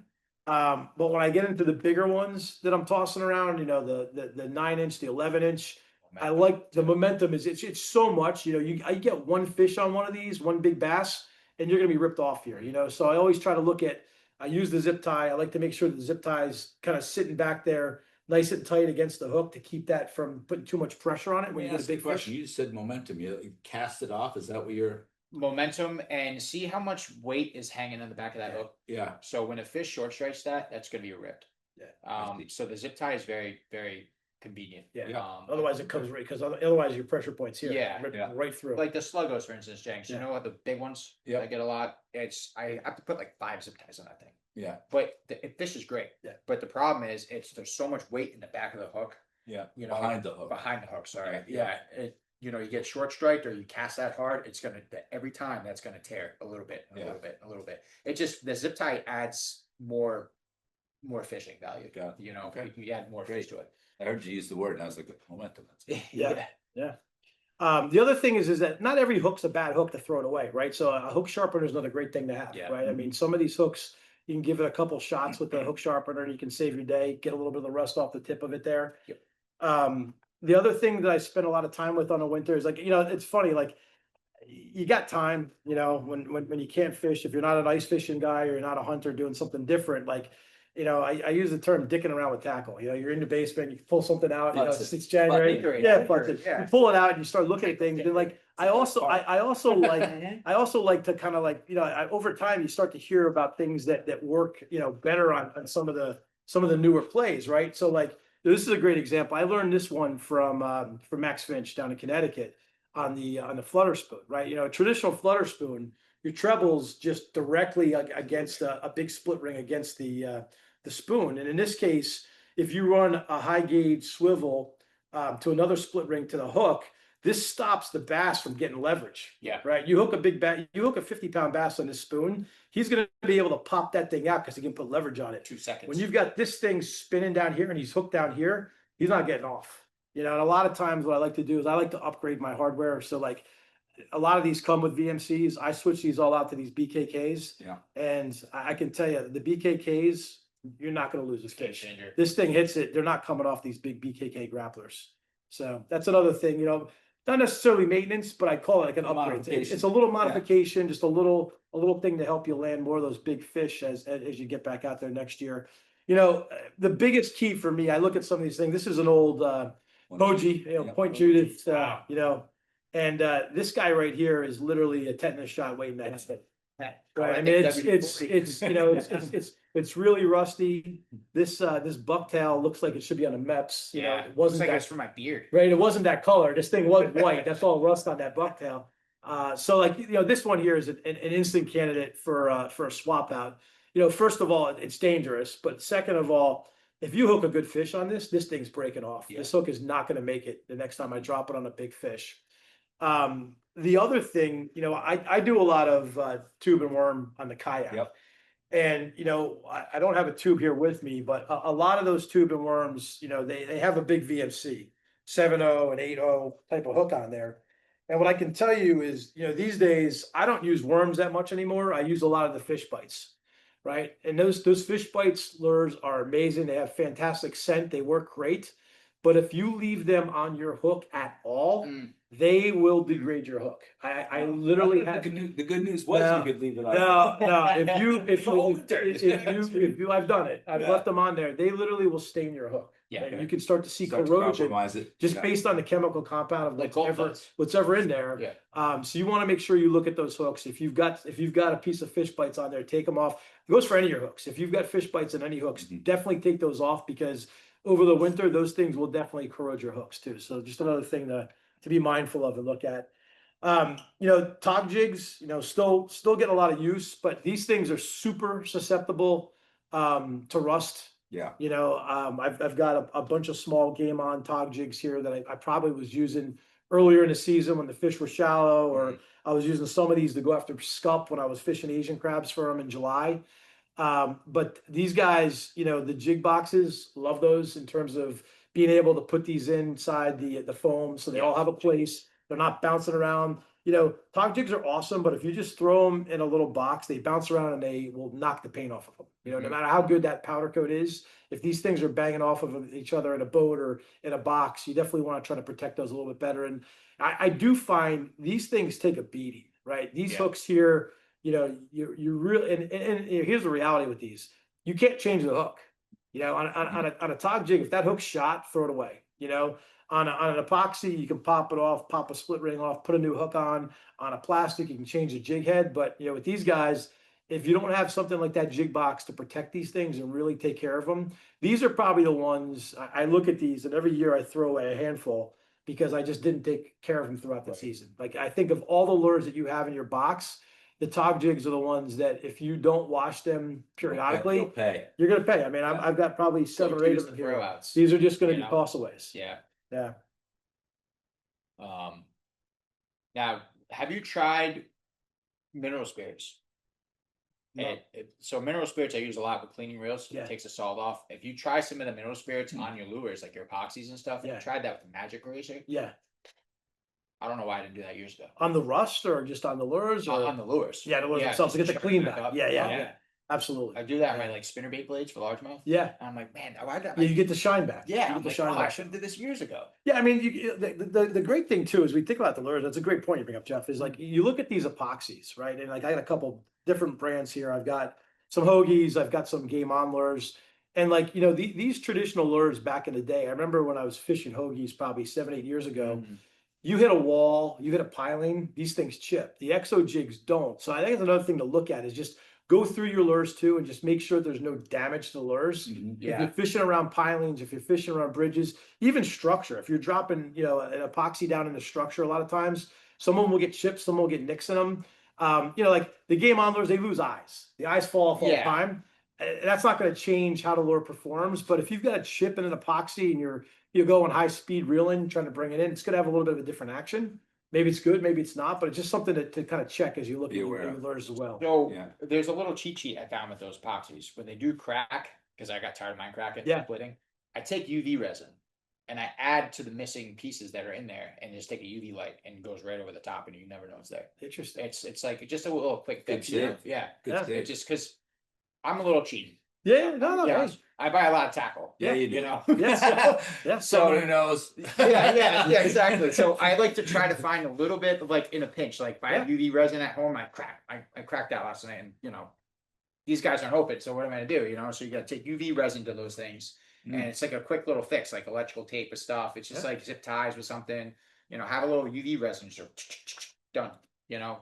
Speaker 2: But when I get into the bigger ones that I'm tossing around, you know, the 9-inch, the 11-inch, I like the momentum. It's so much, you know, I get one fish on one of these, one big bass, and you're gonna be ripped off here, you know. So I always try to look at, I use the zip tie. I like to make sure that the zip tie is kind of sitting back there, nice and tight against the hook to keep that from putting too much pressure on it when you get a big fish.
Speaker 1: You just said momentum. You cast it off. Is that what you're?
Speaker 3: Momentum, and see how much weight is hanging on the back of that hook.
Speaker 1: Yeah.
Speaker 3: So when a fish short strikes that's going to be ripped. So the zip tie is very, very convenient.
Speaker 2: Otherwise it comes right, because otherwise your pressure point's here. Right through.
Speaker 3: Like the sluggos, for instance, Jenks. You know what, the big ones I get a lot. I have to put like 5 zip ties on that thing.
Speaker 1: Yeah.
Speaker 3: But the fish is great. But the problem is there's so much weight in the back of the hook.
Speaker 1: Yeah.
Speaker 3: You know,
Speaker 1: behind the hook.
Speaker 3: Behind the hook. Sorry. You know, you get short striked or you cast that hard, it's gonna, every time that's gonna tear a little bit, a little bit. It just, the zip tie adds more fishing value. You know, you add more fish to it.
Speaker 1: I heard you use the word and I was like, momentum.
Speaker 2: The other thing is that not every hook's a bad hook to throw it away, right? So a hook sharpener is not a great thing to have, right? I mean, some of these hooks, You can give it a couple shots with the hook sharpener and you can save your day, get a little bit of the rust off the tip of it there.
Speaker 3: Yep.
Speaker 2: The other thing that I spend a lot of time with on a winter is like, it's funny, like you got time, when you can't fish, if you're not an ice fishing guy or you're not a hunter doing something different, like, I use the term dicking around with tackle. You're in the basement, you pull something out, it's January. Yeah, you pull it out and you start looking at things. And like, I also like to kind of like, over time you start to hear about things that work, better on some of the newer plays, right? So like, this is a great example. I learned this one from Max Finch down in Connecticut on the flutter spoon, right? A traditional flutter spoon, your treble's just directly against a big split ring against the spoon. And in this case, if you run a high gauge swivel to another split ring to the hook, this stops the bass from getting leverage.
Speaker 3: Yeah.
Speaker 2: Right. You hook a big bass, you hook a 50-pound bass on this spoon, he's going to be able to pop that thing out because he can put leverage on it.
Speaker 3: 2 seconds.
Speaker 2: When you've got this thing spinning down here and he's hooked down here, he's not getting off. And a lot of times what I like to do is I like to upgrade my hardware. So like a lot of these come with VMCs. I switch these all out to these BKKs.
Speaker 1: Yeah.
Speaker 2: And I can tell you the BKKs, you're not going to lose this fish.
Speaker 3: Changer.
Speaker 2: This thing hits it. They're not coming off these big BKK grapplers. So that's another thing, not necessarily maintenance, but I call it like an upgrade. It's a little modification, just a little thing to help you land more of those big fish as you get back out there next year. The biggest key for me, I look at some of these things. This is an old Poji, Point Judith, and this guy right here is literally a tetanus shot waiting to happen. Right. I mean, it's really rusty. This bucktail looks like it should be on a MEPS. It wasn't
Speaker 3: like
Speaker 2: that,
Speaker 3: it's for my beard.
Speaker 2: right. It wasn't that color. This thing was white. That's all rust on that bucktail. So like, this one here is an instant candidate for a swap out. First of all, it's dangerous, but second of all, if you hook a good fish on this thing's breaking off.
Speaker 3: Yeah.
Speaker 2: This hook is not going to make it the next time I drop it on a big fish. The other thing, I do a lot of tube and worm on the Kayak.
Speaker 1: Yep.
Speaker 2: And, I don't have a tube here with me, but a lot of those tube and worms, they have a big VMC, 7.0 and 8.0 type of hook on there. And what I can tell you is, these days I don't use worms that much anymore. I use a lot of the fish bites, right? And those fish bites lures are amazing. They have fantastic scent. They work great. But if you leave them on your hook at all, they will degrade your hook. I literally
Speaker 1: The
Speaker 2: have.
Speaker 1: good news was
Speaker 2: No,
Speaker 1: you could leave it on.
Speaker 2: No. If you, I've done it. I've left them on there. They literally will stain your hook.
Speaker 3: Yeah.
Speaker 2: And you can start to see
Speaker 1: Start to
Speaker 2: corrosion
Speaker 1: compromise it.
Speaker 2: just
Speaker 1: Yeah.
Speaker 2: based on the chemical compound of
Speaker 3: Like gold
Speaker 2: whatever,
Speaker 3: does.
Speaker 2: what's ever in there.
Speaker 3: Yeah.
Speaker 2: So you want to make sure you look at those hooks. If you've got a piece of fish bites on there, take them off. It goes for any of your hooks. If you've got fish bites in any hooks, definitely take those off because over the winter, those things will definitely corrode your hooks too. So just another thing to be mindful of and look at. Tog jigs, still get a lot of use, but these things are super susceptible to rust.
Speaker 1: Yeah.
Speaker 2: I've got a bunch of small game on tog jigs here that I probably was using earlier in the season when the fish were shallow, or I was using some of these to go after scup when I was fishing Asian crabs for them in July. But these guys, the jig boxes, love those in terms of being able to put these inside the foam so they all have a place. They're not bouncing around. Tog jigs are awesome, but if you just throw them in a little box, they bounce around and they will knock the paint off of them. No matter how good that powder coat is, if these things are banging off of each other in a boat or in a box, you definitely want to try to protect those a little bit better. And I do find these things take a beating, right? These hooks here, you really, and here's the reality with these. You can't change the hook. On a tog jig, if that hook's shot, throw it away. On an epoxy, you can pop it off, pop a split ring off, put a new hook on. On a plastic, you can change the jig head. But with these guys, if you don't have something like that jig box to protect these things and really take care of them, these are probably the ones I look at these, and every year I throw away a handful because I just didn't take care of them throughout the season. Like I think of all the lures that you have in your box, the tog jigs are the ones that if you don't wash them periodically,
Speaker 1: You'll pay.
Speaker 2: you're going to pay. I mean, I've got probably 7 or 8 of them here.
Speaker 3: Throwouts.
Speaker 2: These are just going to be toss-aways.
Speaker 3: Yeah.
Speaker 2: Yeah.
Speaker 3: Now, have you tried mineral spirits?
Speaker 2: No.
Speaker 3: So mineral spirits I use a lot with cleaning reels.
Speaker 2: Yeah.
Speaker 3: It takes the salt off. If you try some of the mineral spirits on your lures, like your epoxies and stuff,
Speaker 2: Yeah.
Speaker 3: you tried that with the magic eraser.
Speaker 2: Yeah.
Speaker 3: I don't know why I didn't do that years ago.
Speaker 2: On the rust or just on the lures? Or?
Speaker 3: On the lures.
Speaker 2: Yeah, the lures themselves to get the
Speaker 3: sharpen
Speaker 2: clean
Speaker 3: it
Speaker 2: back.
Speaker 3: up.
Speaker 2: Yeah. Absolutely.
Speaker 3: I do that on my like spinnerbait blades for largemouth.
Speaker 2: Yeah.
Speaker 3: And I'm like, man, why did I?
Speaker 2: Yeah, you get the shine back.
Speaker 3: Yeah,
Speaker 2: You
Speaker 3: I'm
Speaker 2: get the
Speaker 3: like,
Speaker 2: shine
Speaker 3: oh, I
Speaker 2: back.
Speaker 3: should have did this years ago.
Speaker 2: Yeah, I mean, the great thing too is we think about the lures. That's a great point you bring up, Jeff. Is like you look at these epoxies, right? And like I got a couple different brands here. I've got some Hoagies, I've got some Game On lures, and like these traditional lures back in the day. I remember when I was fishing Hoagies probably 7-8 years ago.
Speaker 3: Mhm.
Speaker 2: You hit a wall, you hit a piling, these things chip. The exo jigs don't. So I think it's another thing to look at is just go through your lures too and just make sure there's no damage to the lures. If
Speaker 3: Yeah.
Speaker 2: you're fishing around pilings, if you're fishing around bridges, even structure, if you're dropping, an epoxy down in the structure, a lot of times, some of them will get chips, some will get nicks in them. Like the Game On lures, they lose eyes. The eyes fall off all the
Speaker 3: Yeah.
Speaker 2: time. That's not going to change how the lure performs. But if you've got a chip in an epoxy and you're going high speed reeling, trying to bring it in, it's going to have a little bit of a different action. Maybe it's good, maybe it's not, but it's just something to kind of check as you look at
Speaker 1: Be
Speaker 2: your
Speaker 1: aware of.
Speaker 2: lures as well.
Speaker 3: So
Speaker 1: Yeah.
Speaker 3: there's a little cheat sheet I found with those epoxies. When they do crack, because I got tired of mine cracking,
Speaker 2: Yeah.
Speaker 3: splitting, I take UV resin and I add to the missing pieces that are in there and just take a UV light and it goes right over the top and you never know it's there.
Speaker 2: Interesting.
Speaker 3: It's like just a little quick
Speaker 1: Good
Speaker 3: fix. You know?
Speaker 1: save.
Speaker 3: Yeah.
Speaker 1: Good
Speaker 2: Yeah.
Speaker 1: save.
Speaker 3: It's just because I'm a little cheating.
Speaker 2: Yeah, no,
Speaker 3: Yeah,
Speaker 2: hey,
Speaker 3: I buy a lot of tackle.
Speaker 1: Yeah, you do.
Speaker 3: You know.
Speaker 2: Yes. Yeah.
Speaker 1: Someone who knows.
Speaker 3: yeah, exactly. So I like to try to find a little bit of like in a pinch, like if I have
Speaker 2: Yeah.
Speaker 3: UV resin at home, I cracked out last night, and these guys aren't open, so what am I gonna do? So you gotta take UV resin to those things, and it's like a quick little fix, like electrical tape with stuff. It's just
Speaker 2: Yeah.
Speaker 3: like zip ties with something, have a little UV resin, so done.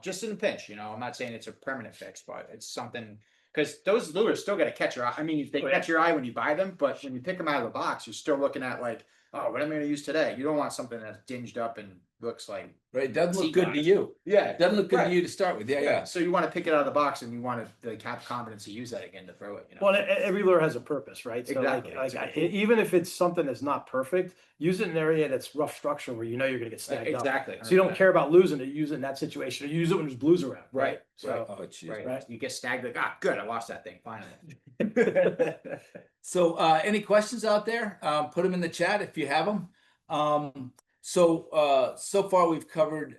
Speaker 3: Just in a pinch. I'm not saying it's a permanent fix, but it's something. Because those lures still got to catch your eye. I mean, they
Speaker 2: Oh, yeah.
Speaker 3: catch your eye when you buy them, but when you pick them out of the box, you're still looking at like, oh, what am I going to use today? You don't want something that's dinged up and looks like.
Speaker 1: Right, it doesn't
Speaker 3: Sea
Speaker 1: look good to
Speaker 3: glass.
Speaker 1: you.
Speaker 3: Yeah,
Speaker 1: It doesn't look good
Speaker 3: Right.
Speaker 1: to you to start with. Yeah.
Speaker 3: So you want to pick it out of the box and you want to like, have confidence to use that again to throw it.
Speaker 2: Well, every lure has a purpose, right? So
Speaker 3: Exactly,
Speaker 2: like
Speaker 3: exactly.
Speaker 2: even if it's something that's not perfect, use it in an area that's rough structure where you're going to get snagged up.
Speaker 3: Exactly.
Speaker 2: So you don't care about losing it, use it in that situation, or use it when there's blues around.
Speaker 3: Right.
Speaker 2: So
Speaker 1: Oh, jeez.
Speaker 3: Right.
Speaker 2: Right.
Speaker 3: You get snagged like, good, I lost that thing finally.
Speaker 1: So, any questions out there? Put them in the chat if you have them. So far we've covered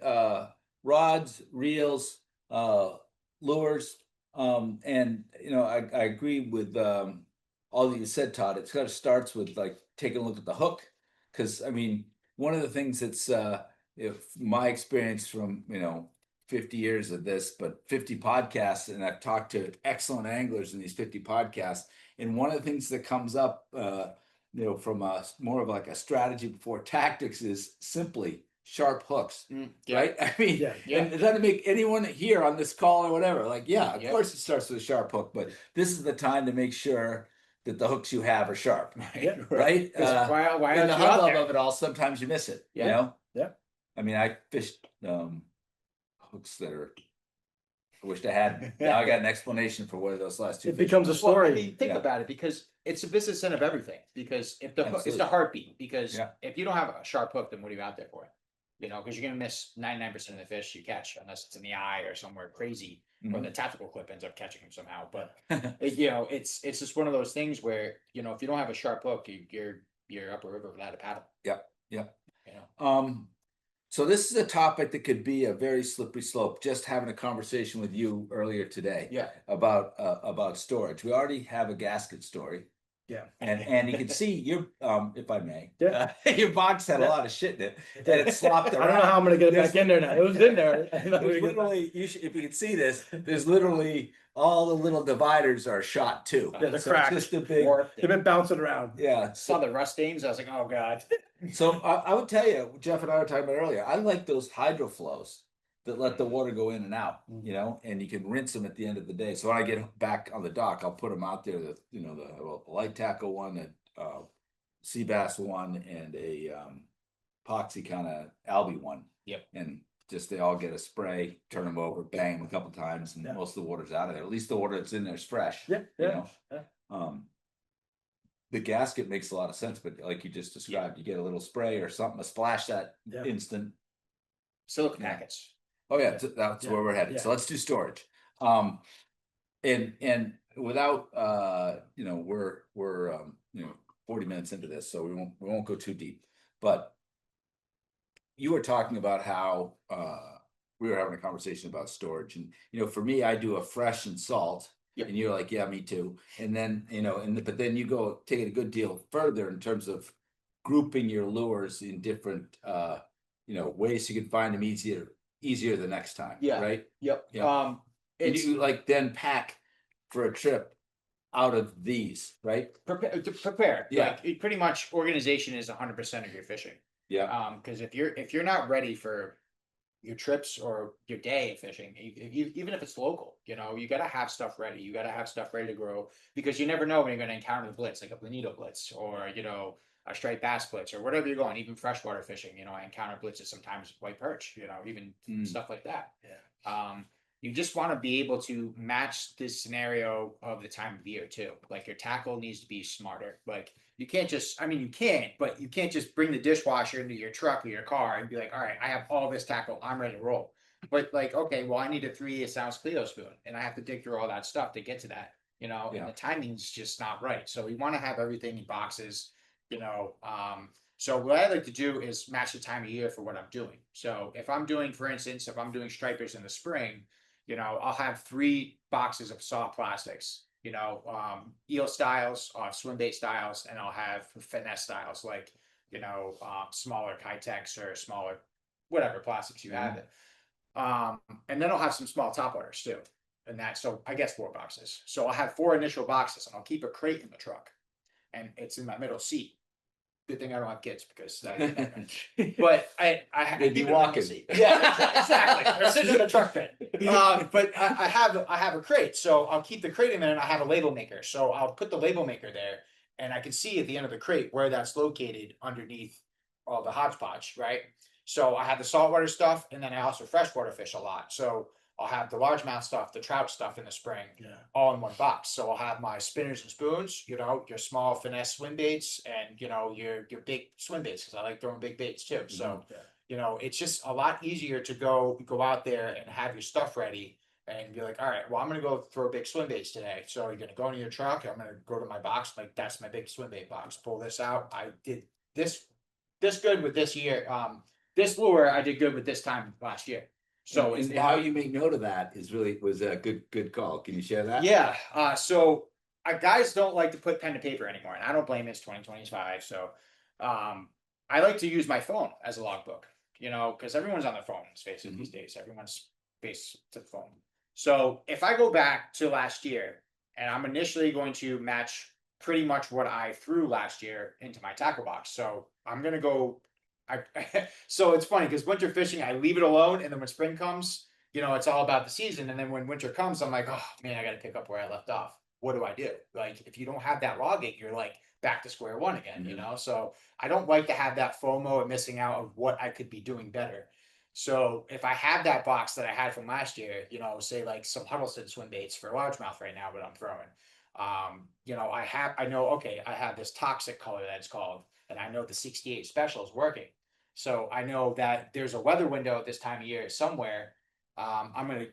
Speaker 1: rods, reels, lures, and I agree with all that you said, Todd. It kind of starts with like taking a look at the hook, because I mean, one of the things that's if my experience from 50 years of this, but 50 podcasts, and I've talked to excellent anglers in these 50 podcasts, and one of the things that comes up from more of like a strategy before tactics is simply sharp hooks,
Speaker 3: Yeah.
Speaker 1: right? I mean,
Speaker 2: Yeah.
Speaker 1: and it doesn't make anyone here on this call or whatever, like, of
Speaker 3: Yeah.
Speaker 1: course it starts with a sharp hook, but this is the time to make sure that the hooks you have are sharp,
Speaker 2: Yeah.
Speaker 1: right?
Speaker 3: Why
Speaker 1: In
Speaker 3: aren't
Speaker 1: the
Speaker 3: you out
Speaker 1: hubbub
Speaker 3: there?
Speaker 1: of it all, sometimes you miss it,
Speaker 3: Yeah.
Speaker 1: you know?
Speaker 2: Yeah.
Speaker 1: I mean, I fished hooks that are, I wished I had. Now I got an explanation for what are those last two.
Speaker 2: It becomes a
Speaker 3: Well, I
Speaker 2: story.
Speaker 3: mean, think
Speaker 1: Yeah.
Speaker 3: about it, because it's a business end of everything. Because if the hook, it's
Speaker 1: Absolutely.
Speaker 3: the heartbeat. Because
Speaker 1: Yeah.
Speaker 3: if you don't have a sharp hook, then what are you out there for? Because you're gonna miss 99% of the fish you catch, unless it's in the eye or somewhere crazy, or
Speaker 1: Mhm.
Speaker 3: the tactical clip ends up catching them somehow. But it's just one of those things where if you don't have a sharp hook, you're up a river without a paddle.
Speaker 1: Yep.
Speaker 3: You know.
Speaker 1: So this is a topic that could be a very slippery slope. Just having a conversation with you earlier today
Speaker 3: Yeah.
Speaker 1: about storage. We already have a gasket story.
Speaker 2: Yeah.
Speaker 1: And you can see your if I may,
Speaker 2: Yeah.
Speaker 1: your box had a
Speaker 2: Yeah.
Speaker 1: lot of shit in it, and it slopped
Speaker 2: I
Speaker 1: around.
Speaker 2: don't know how I'm gonna get it back in there now. It was in there.
Speaker 1: There's literally, if you can see this, there's literally all the little dividers are shot too.
Speaker 2: Yeah, they're
Speaker 1: So it's
Speaker 2: cracked.
Speaker 1: just a big,
Speaker 3: Warped.
Speaker 2: They've been bouncing around.
Speaker 1: yeah.
Speaker 3: Saw the rust stains. I was like, oh god.
Speaker 1: So I would tell you, Jeff and I were talking about earlier, I like those hydro flows that let the water go in and out, and you can rinse them at the end of the day. So when I get back on the dock, I'll put them out there, the light tackle one, a sea bass one, and a epoxy kind of algae one.
Speaker 3: Yep.
Speaker 1: And just they all get a spray, turn them over, bang them a couple times, and
Speaker 2: Yeah.
Speaker 1: most of the water's out of there. At least the water that's in there is fresh.
Speaker 2: Yeah,
Speaker 1: you
Speaker 2: yeah,
Speaker 1: know?
Speaker 2: yeah.
Speaker 1: The gasket makes a lot of sense, but like you just described, you get a little spray or something, a splash that
Speaker 2: Yeah.
Speaker 1: instant.
Speaker 3: Silica
Speaker 1: Yeah.
Speaker 3: packets.
Speaker 1: Oh yeah, that's
Speaker 2: Yeah,
Speaker 1: where we're headed.
Speaker 2: yeah.
Speaker 1: So let's do storage. And without we're 40 minutes into this, so we won't go too deep. But you were talking about how we were having a conversation about storage, and for me, I do a fresh and salt,
Speaker 3: Yep.
Speaker 1: And you're like, yeah, me too. And then, but then you go take it a good deal further in terms of grouping your lures in different, ways you can find them easier the next time.
Speaker 3: Yeah.
Speaker 1: Right.
Speaker 3: Yep.
Speaker 1: Yeah. And
Speaker 3: It's
Speaker 1: you like then pack for a trip out of these, right?
Speaker 3: prepare.
Speaker 1: Yeah.
Speaker 3: Like pretty much organization is 100% of your fishing.
Speaker 1: Yeah.
Speaker 3: Because if you're not ready for your trips or your day of fishing, even if it's local, you got to have stuff ready. You got to have stuff ready to grow, because you never know when you're going to encounter the blitz, like a bonito blitz or, a striped bass blitz or whatever you're going, even freshwater fishing. I encounter blitzes sometimes with white perch, even stuff like that.
Speaker 2: Yeah.
Speaker 3: You just want to be able to match this scenario of the time of year too. Like your tackle needs to be smarter. Like you can't just, you can, but you can't just bring the dishwasher into your truck or your car and be like, all right, I have all this tackle, I'm ready to roll. But like, okay, well, I need a 3/8 ounce Cleo spoon and I have to dig through all that stuff to get to that, and the timing's just not right. So we want to have everything in boxes, so what I like to do is match the time of year for what I'm doing. So if I'm doing, for instance, if I'm doing stripers in the spring, I'll have 3 boxes of soft plastics, eel styles, swim bait styles, and I'll have finesse styles like, smaller Kitex or smaller, whatever plastics you have. And then I'll have some small top waters too. So I guess 4 boxes. So I'll have 4 initial boxes and I'll keep a crate in the truck and it's in my middle seat. Good thing I don't have kids because but I
Speaker 1: They'd be
Speaker 3: keep it in my
Speaker 1: walking.
Speaker 3: seat. Yeah, exactly. They're sitting in the truck bed. But I have a crate, so I'll keep the crate in there, and I have a label maker. So I'll put the label maker there, and I can see at the end of the crate where that's located underneath all the hodgepodge, right? So I have the saltwater stuff, and then I also freshwater fish a lot. So I'll have the largemouth stuff, the trout stuff in the spring, all in one box. So I'll have my spinners and spoons, your small finesse swim baits, and your big swim baits, because I like throwing big baits too. So it's just a lot easier to go out there and have your stuff ready and be like, all right, well, I'm gonna go throw big swim baits today. So you're gonna go into your truck. I'm gonna go to my box, like that's my big swim bait box. Pull this out. I did this good with this year. This lure I did good with this time last year. So
Speaker 1: and how you make note of that was a good call. Can you share that?
Speaker 3: Yeah. So guys don't like to put pen to paper anymore, and I don't blame it. It's 2025. So I like to use my phone as a logbook, because everyone's on their phone faces these days. Everyone's face to the phone. So if I go back to last year and I'm initially going to match pretty much what I threw last year into my tackle box. So I'm going to go so it's funny because winter fishing, I leave it alone, and then when spring comes, it's all about the season. And then when winter comes, I'm like, oh man, I got to pick up where I left off. What do I do? Like, if you don't have that logging, you're like back to square one again, So I don't like to have that FOMO and missing out of what I could be doing better. So if I have that box that I had from last year, say like some Huddleston swim baits for largemouth right now, but I'm throwing, I know, okay, I have this toxic color that it's called, and I know the 68 special is working. So I know that there's a weather window at this time of year somewhere. I'm going to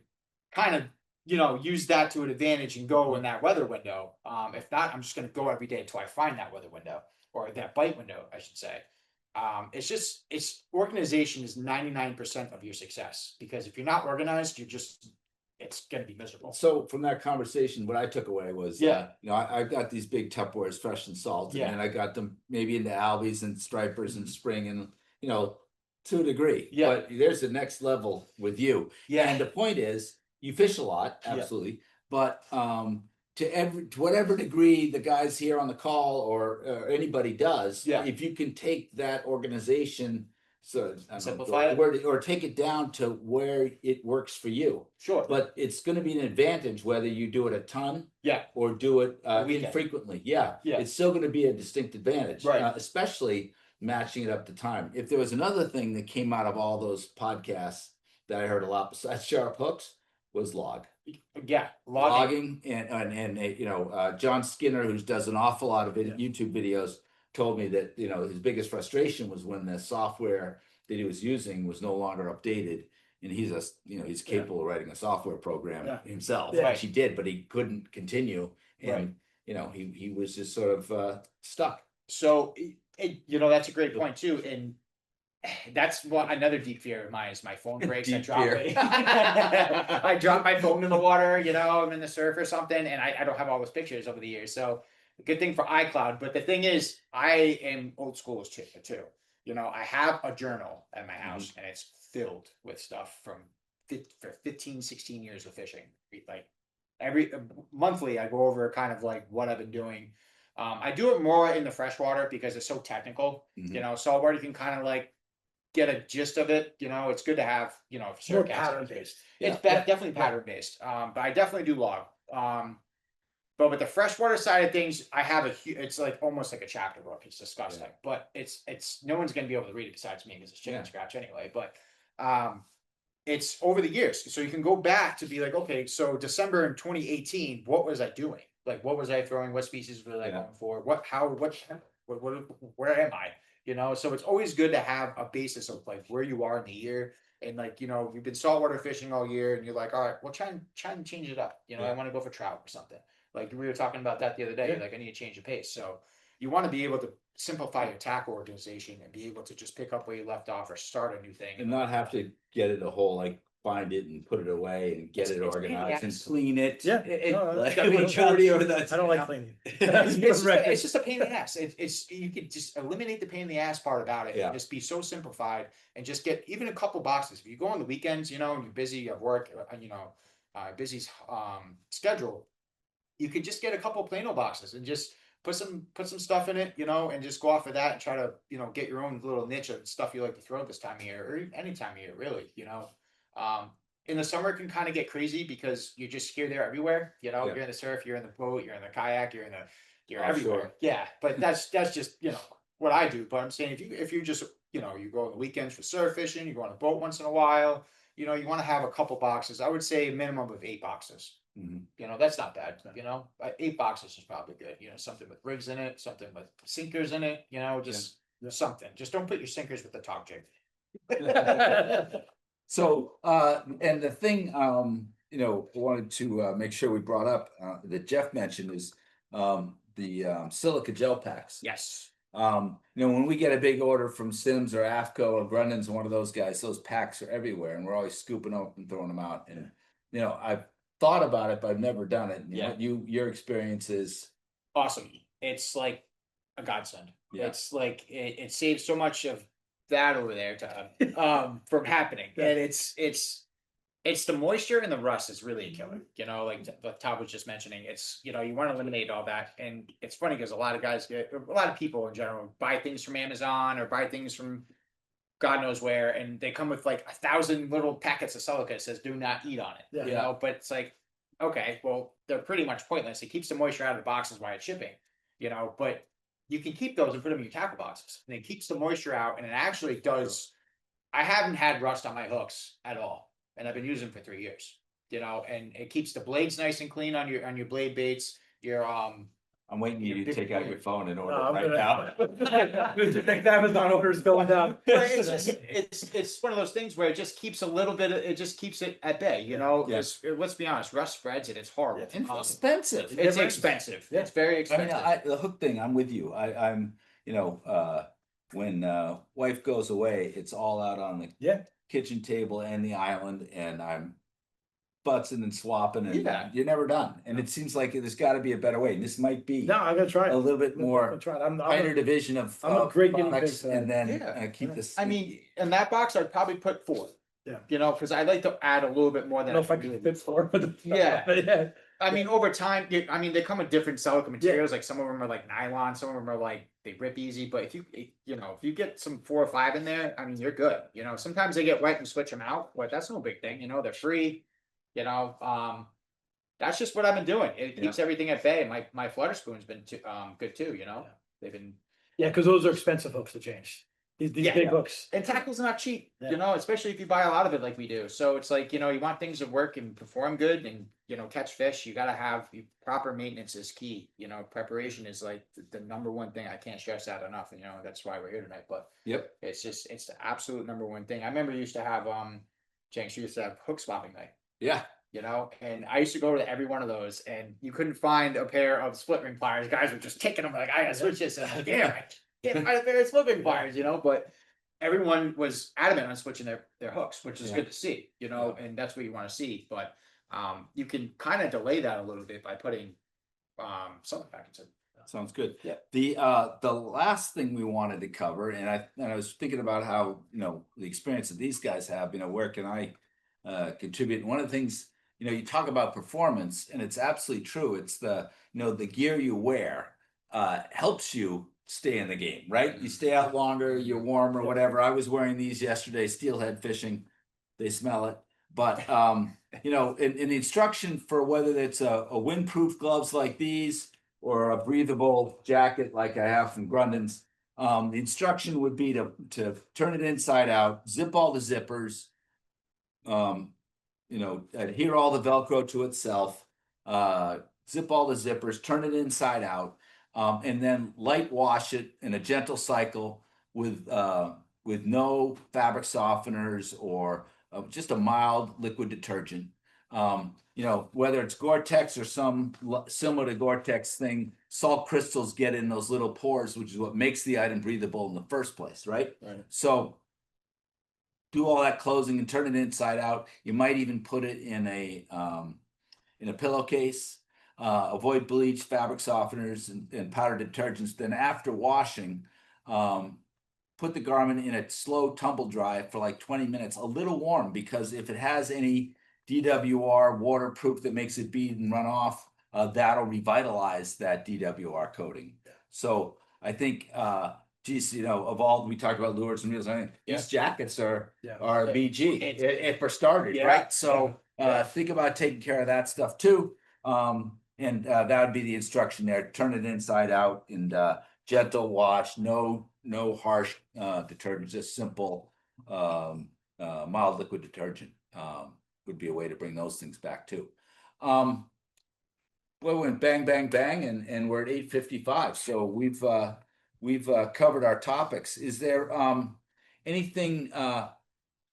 Speaker 3: kind of, use that to an advantage and go in that weather window. If not, I'm just going to go every day until I find that weather window, or that bite window, I should say. It's organization is 99% of your success, because if you're not organized, it's going to be miserable.
Speaker 1: So from that conversation, what I took away was, I've got these big Tupperwares, fresh and salt, and then I got them maybe into albies and stripers in spring, and to a degree. But there's the next level with you. And the point is, you fish a lot, absolutely, but to whatever degree the guys here on the call or anybody does, if you can take that organization. So
Speaker 3: simplify it,
Speaker 1: or take it down to where it works for you.
Speaker 3: Sure.
Speaker 1: But it's going to be an advantage whether you do it a ton, or do it infrequently. It's still going to be a distinct advantage,
Speaker 3: right?
Speaker 1: Especially matching it up to time. If there was another thing that came out of all those podcasts that I heard a lot besides sharp hooks, was log. Logging and John Skinner, who does an awful lot of YouTube videos, told me that his biggest frustration was when the software that he was using was no longer updated, and he's capable of writing a software program himself, which he did, but he couldn't continue, and he was just sort of stuck.
Speaker 3: So that's a great point too, and That's what another deep fear of mine is my phone breaks. I
Speaker 1: Deep
Speaker 3: drop
Speaker 1: fear.
Speaker 3: it. I drop my phone in the water, you know, I'm in the surf or something, and I don't have all those pictures over the years. So good thing for iCloud. But the thing is, I am old school as shit too. You know, I have a journal at my house and it's filled with stuff from for 15, 16 years of fishing. Like every monthly, I go over kind of like what I've been doing. I do it more in the freshwater because it's so technical. You know, saltwater you can kind of like get a gist of it. You know, it's good to have, you know,
Speaker 2: More
Speaker 3: surf
Speaker 2: pattern
Speaker 3: casting.
Speaker 2: based.
Speaker 3: It's definitely pattern based. But I definitely do log. But with the freshwater side of things, I have it's like almost like a chapter book. It's disgusting, but it's no one's gonna be able to read it besides me because it's chicken scratch anyway. But it's over the years, so you can go back to be like, okay, so December in 2018, what was I doing? Like, what was I throwing? What species was I going for? What where am I? You know, so it's always good to have a basis of like where you are in the year. And like, you know, you've been saltwater fishing all year and you're like, all right, well, try and change it up. You know, I want to go for trout or something. Like we were talking about that the other day. You're like, I need to change the pace. So you want to be able to simplify your tackle organization and be able to just pick up where you left off or start a new thing.
Speaker 1: And not have to get it a whole, like, find it and put it away and get it organized and clean it.
Speaker 2: Yeah.
Speaker 1: Like,
Speaker 2: I don't-
Speaker 1: majority of that.
Speaker 2: I don't like cleaning.
Speaker 3: It's just a pain in the ass. It's you could just eliminate the pain in the ass part about it and just be so simplified and just get even a couple boxes. If you go on the weekends, you know, and you're busy at work, you know, busy schedule, you could just get a couple Plano boxes and just put some stuff in it, you know, and just go off of that and try to, you know, get your own little niche of stuff you like to throw this time of year or any time of year, really, you know. In the summer it can kind of get crazy because you're just here, there, everywhere. You know, you're in the surf, you're in the boat, you're in the kayak, you're everywhere. Yeah, but that's just, you know, what I do. But I'm saying if you just, you know, you go on the weekends for surf fishing, you go on a boat once in a while, you know, you want to have a couple boxes. I would say a minimum of 8 boxes. You know, that's not bad. You know, 8 boxes is probably good. You know, something with rigs in it, something with sinkers in it. You know, just something. Just don't put your sinkers with the top jig.
Speaker 1: So, and the thing, you know, wanted to make sure we brought up that Jeff mentioned is the silica gel packs.
Speaker 3: Yes.
Speaker 1: You know, when we get a big order from Sims or AFCO or Grundon's, one of those guys, those packs are everywhere, and we're always scooping up and throwing them out. And you know, I've thought about it, but I've never done it. Your experience is
Speaker 3: awesome. It's like a godsend. It's like it saves so much of that over there to from happening. And it's the moisture and the rust is really a killer. You know, like what Todd was just mentioning, it's, you know, you want to eliminate all that. And it's funny because a lot of people in general buy things from Amazon or buy things from God knows where, and they come with like 1,000 little packets of silica that says do not eat on it. You know, but it's like, okay, well, they're pretty much pointless. It keeps the moisture out of the boxes while it's shipping, you know, but you can keep those and put them in your tackle boxes, and it keeps the moisture out, and it actually does. I haven't had rust on my hooks at all, and I've been using them for 3 years, you know, and it keeps the blades nice and clean on your blade baits. Your
Speaker 1: I'm waiting you to take out your phone and order
Speaker 2: I'm
Speaker 1: right
Speaker 2: gonna-
Speaker 1: now.
Speaker 2: Next Amazon orders going down.
Speaker 3: But it's one of those things where it just keeps a little bit of, it just keeps it at bay, you know. Let's be honest, rust spreads and it's horrible.
Speaker 1: And it's expensive.
Speaker 3: It's expensive. It's very expensive.
Speaker 1: I mean, the hook thing, I'm with you. I'm, you know, when wife goes away, it's all out on the kitchen table and the island, and I'm butzing and swapping, and you're never done. And it seems like there's got to be a better way. And this might be
Speaker 2: I'm gonna try
Speaker 1: a little bit more tighter division of
Speaker 2: I'm a great guinea pig
Speaker 1: products,
Speaker 2: for that.
Speaker 1: and then keep this.
Speaker 3: I mean, in that box, I'd probably put 4. You know, because I like to add a little bit more
Speaker 2: I
Speaker 3: than
Speaker 2: don't know if I can fit 4. But
Speaker 3: I mean, over time, I mean, they come with different silica materials. Like some of them are like nylon, some of them are like they rip easy. But if you get some 4 or 5 in there, I mean, you're good. You know, sometimes they get wet and switch them out, but that's no big thing. You know, they're free. You know, that's just what I've been doing. It keeps everything at bay. My flutter spoon's been good too. You know, they've been
Speaker 2: because those are expensive hooks to change. These big hooks.
Speaker 3: And tackle's not cheap, you know, especially if you buy a lot of it like we do. So it's like, you know, you want things to work and perform good and, you know, catch fish. You got to have proper maintenance is key. You know, preparation is like the number one thing. I can't stress that enough. And, you know, that's why we're here tonight. But it's the absolute number one thing. I remember you used to have, Jenks, you used to have hook swapping night. You know, and I used to go to every one of those, and you couldn't find a pair of split ring pliers. Guys were just taking them like, I gotta switch this. And I'm like, I can't find a pair of split ring pliers, you know, but everyone was adamant on switching their hooks, which is
Speaker 1: Yeah.
Speaker 3: good to see, you know, and that's what you want to see. But you can kind of delay that a little bit by putting something back into.
Speaker 1: Sounds good.
Speaker 3: Yeah.
Speaker 1: The last thing we wanted to cover, and I was thinking about how, you know, the experience that these guys have, you know, where can I contribute? And one of the things, you know, you talk about performance, and it's absolutely true. It's the, you know, the gear you wear helps you stay in the game, right? You stay out longer, you're warm or whatever. I was wearing these yesterday, steelhead fishing. They smell it. But you know, in the instruction for whether it's a windproof gloves like these or a breathable jacket like I have from Grundon's, the instruction would be to turn it inside out, zip all the zippers, you know, adhere all the Velcro to itself, zip all the zippers, turn it inside out, and then light wash it in a gentle cycle with no fabric softeners or just a mild liquid detergent. You know, whether it's Gore-Tex or some similar to Gore-Tex thing, salt crystals get in those little pores, which is what makes the item breathable in the first place, right?
Speaker 3: Right.
Speaker 1: So do all that closing and turn it inside out. You might even put it in a pillowcase. Avoid bleach, fabric softeners, and powder detergents. Then after washing, put the garment in a slow tumble dry for like 20 minutes, a little warm, because if it has any DWR waterproof that makes it bead and run off, that'll revitalize that DWR coating. So I think, geez, you know, of all we talked about lures and reels, I think these jackets are BG if for starters, right? So think about taking care of that stuff too. And that would be the instruction there. Turn it inside out and gentle wash, no harsh detergent, just simple mild liquid detergent would be a way to bring those things back too. Well, we went bang, bang, bang, and we're at 8:55. So we've covered our topics. Is there anything?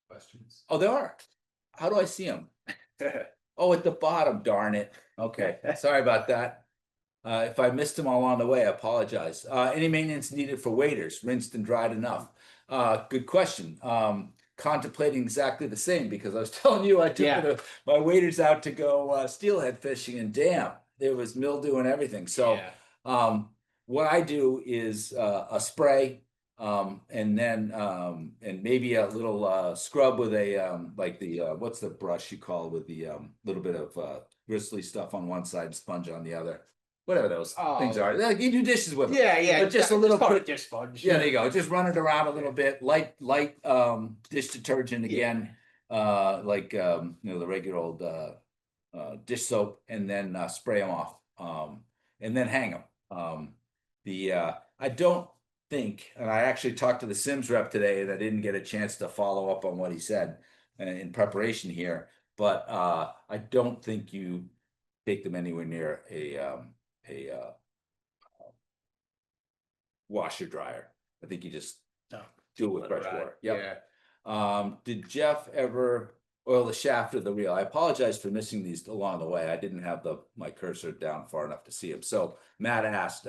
Speaker 3: Questions?
Speaker 1: Oh, there are. How do I see them? Oh, at the bottom, darn it. Okay, sorry about that. If I missed them all on the way, I apologize. Any maintenance needed for waders, rinsed and dried enough? Good question. Contemplating exactly the same, because I was telling you I took my waders out to go steelhead fishing, and damn, there was mildew and everything. So what I do is a spray, and then and maybe a little scrub with a like the what's the brush you call with the little bit of bristly stuff on one side, sponge on the other, whatever those things are. Like you do dishes with them. But just a little
Speaker 3: dish sponge.
Speaker 1: Yeah, there you go. Just run it around a little bit, light dish detergent again, like you know, the regular old dish soap, and then spray them off, and then hang them. I don't think, and I actually talked to the Sims rep today, and I didn't get a chance to follow up on what he said in preparation here, but I don't think you take them anywhere near a washer dryer. I think you just do it with fresh water. Did Jeff ever oil the shaft of the reel? I apologize for missing these along the way. I didn't have my cursor down far enough to see them. So Matt asked,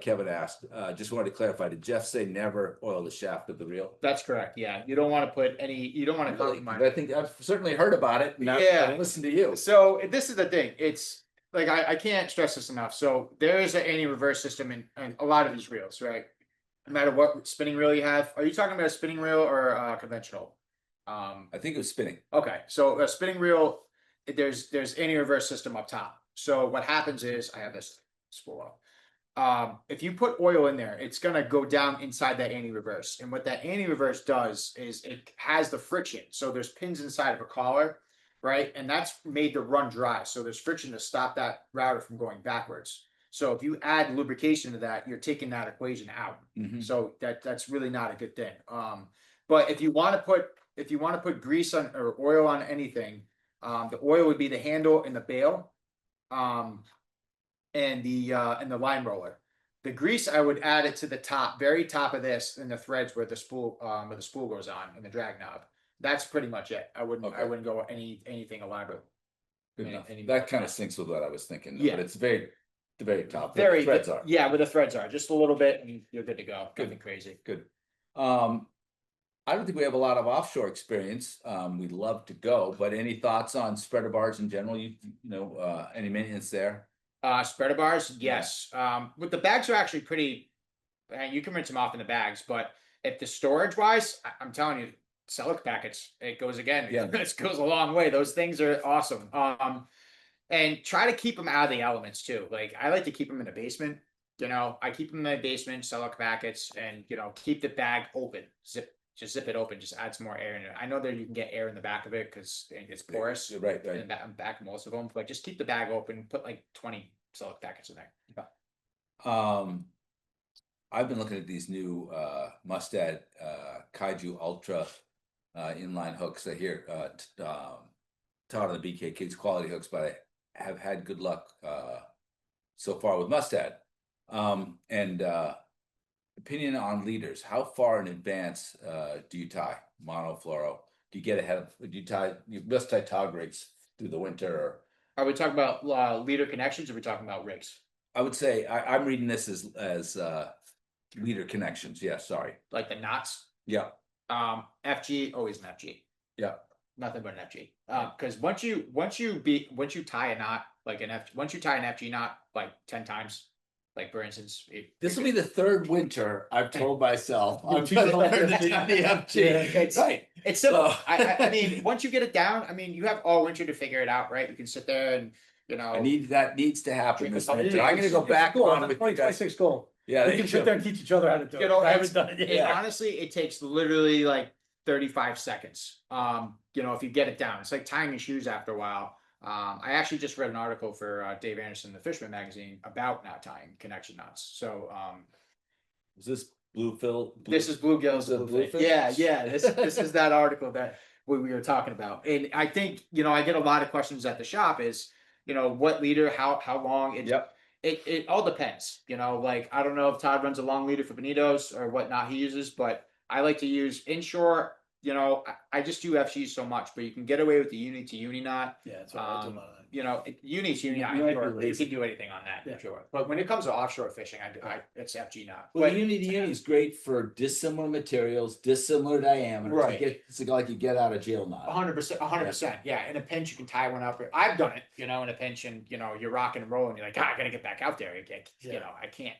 Speaker 1: Kevin asked, just wanted to clarify, did Jeff say never oil the shaft of the reel?
Speaker 3: That's correct. Yeah, you don't want to put any. You don't want to compromise.
Speaker 1: I think I've certainly heard about it. And I listened to you.
Speaker 3: So this is the thing. It's like I can't stress this enough. So there is an anti-reverse system in a lot of these reels, right? No matter what spinning reel you have. Are you talking about a spinning reel or conventional?
Speaker 1: I think it was spinning.
Speaker 3: Okay, so a spinning reel, there's anti-reverse system up top. So what happens is, I have this spool up. If you put oil in there, it's gonna go down inside that anti-reverse. And what that anti-reverse does is it has the friction. So there's pins inside of a collar, right? And that's made to run dry. So there's friction to stop that router from going backwards. So if you add lubrication to that, you're taking that equation out. So that's really not a good thing. But if you want to put grease on or oil on anything, the oil would be the handle and the bail, and the line roller. The grease, I would add it to the top, very top of this, in the threads where the spool goes on, and the drag knob. That's pretty much it. I wouldn't go anything elaborate.
Speaker 1: Good enough. That kind of syncs with what I was thinking.
Speaker 3: Yeah.
Speaker 1: But it's the very top.
Speaker 3: Very
Speaker 1: the threads are.
Speaker 3: Yeah, where the threads are, just a little bit, and you're good to go. Nothing crazy.
Speaker 1: Good. I don't think we have a lot of offshore experience. We'd love to go, but any thoughts on spreader bars in general? You know, any maintenance there?
Speaker 3: Spreader bars, yes. But the bags are actually pretty, you can rinse them off in the bags, but if the storage wise, I'm telling you, silica packets, it goes again.
Speaker 1: Yeah.
Speaker 3: It goes a long way. Those things are awesome. And try to keep them out of the elements too. Like I like to keep them in the basement. You know, I keep them in the basement, silica packets, and you know, keep the bag open. Just zip it open. Just add some more air in it. I know that you can get air in the back of it because it's porous.
Speaker 1: Right,
Speaker 3: In the back of most of them, but just keep the bag open. Put like 20 silica packets in there.
Speaker 1: I've been looking at these new Mustad Kaiju Ultra inline hooks. I hear Todd of the BK Kids quality hooks, but I have had good luck so far with Mustad. And opinion on leaders. How far in advance do you tie monofluoro? Do you get ahead of? Do you tie? You must tie tog rigs through the winter. Or,
Speaker 3: Are we talking about leader connections? Or are we talking about rigs?
Speaker 1: I would say I'm reading this as leader connections. Yeah, sorry.
Speaker 3: Like the knots?
Speaker 1: Yeah,
Speaker 3: FG, always an FG.
Speaker 1: yeah.
Speaker 3: Nothing but an FG. Because once you tie a knot like once you tie an FG knot like 10 times, like for instance,
Speaker 1: This will be the third winter I've told myself I'm
Speaker 2: teach
Speaker 1: going to
Speaker 2: yourself
Speaker 1: learn to
Speaker 2: FG.
Speaker 1: tie the FG.
Speaker 2: Yeah,
Speaker 3: it's
Speaker 1: Right.
Speaker 3: It's simple.
Speaker 1: So-
Speaker 3: I mean, once you get it down, I mean, you have all winter to figure it out, right? You can sit there and you know.
Speaker 1: That needs to happen
Speaker 3: Drink
Speaker 1: this
Speaker 3: a couple
Speaker 1: winter.
Speaker 3: days.
Speaker 1: I'm going to go back on with you guys.
Speaker 2: 2026 goal.
Speaker 1: Yeah,
Speaker 2: We
Speaker 1: they
Speaker 2: can sit
Speaker 1: should.
Speaker 2: there and teach each other how to do it.
Speaker 3: You know,
Speaker 2: I haven't done it yet.
Speaker 3: It honestly, it takes literally like 35 seconds. You know, if you get it down, it's like tying your shoes after a while. I actually just read an article for Dave Anderson, the Fisherman magazine, about knot tying connection knots. So,
Speaker 1: Is this bluefill?
Speaker 3: this is bluegills.
Speaker 1: The bluefish?
Speaker 3: Yeah. This is that article that we were talking about, and I think you know I get a lot of questions at the shop. Is you know what leader, how long?
Speaker 1: Yep.
Speaker 3: It all depends. You know, like I don't know if Todd runs a long leader for bonitos or whatnot he uses, but I like to use inshore. You know, I just do FGs so much, but you can get away with the uni to uni knot.
Speaker 2: Yeah, that's what I do a lot of that.
Speaker 3: You know, uni to uni knot.
Speaker 2: You might be
Speaker 3: Sure, you
Speaker 2: lazy.
Speaker 3: can do anything on that,
Speaker 2: Yeah.
Speaker 3: sure. But when it comes to offshore fishing, it's FG knot.
Speaker 1: Well,
Speaker 3: But-
Speaker 1: uni to uni is great for dissimilar materials, dissimilar diameters.
Speaker 3: Right.
Speaker 1: It's like you get out of jail knot.
Speaker 3: 100%. Yeah, in a pinch you can tie one up. I've done it, you know, in a pinch, and you know you're rocking and rolling. You're like, I gotta get back out there. You know, I can't.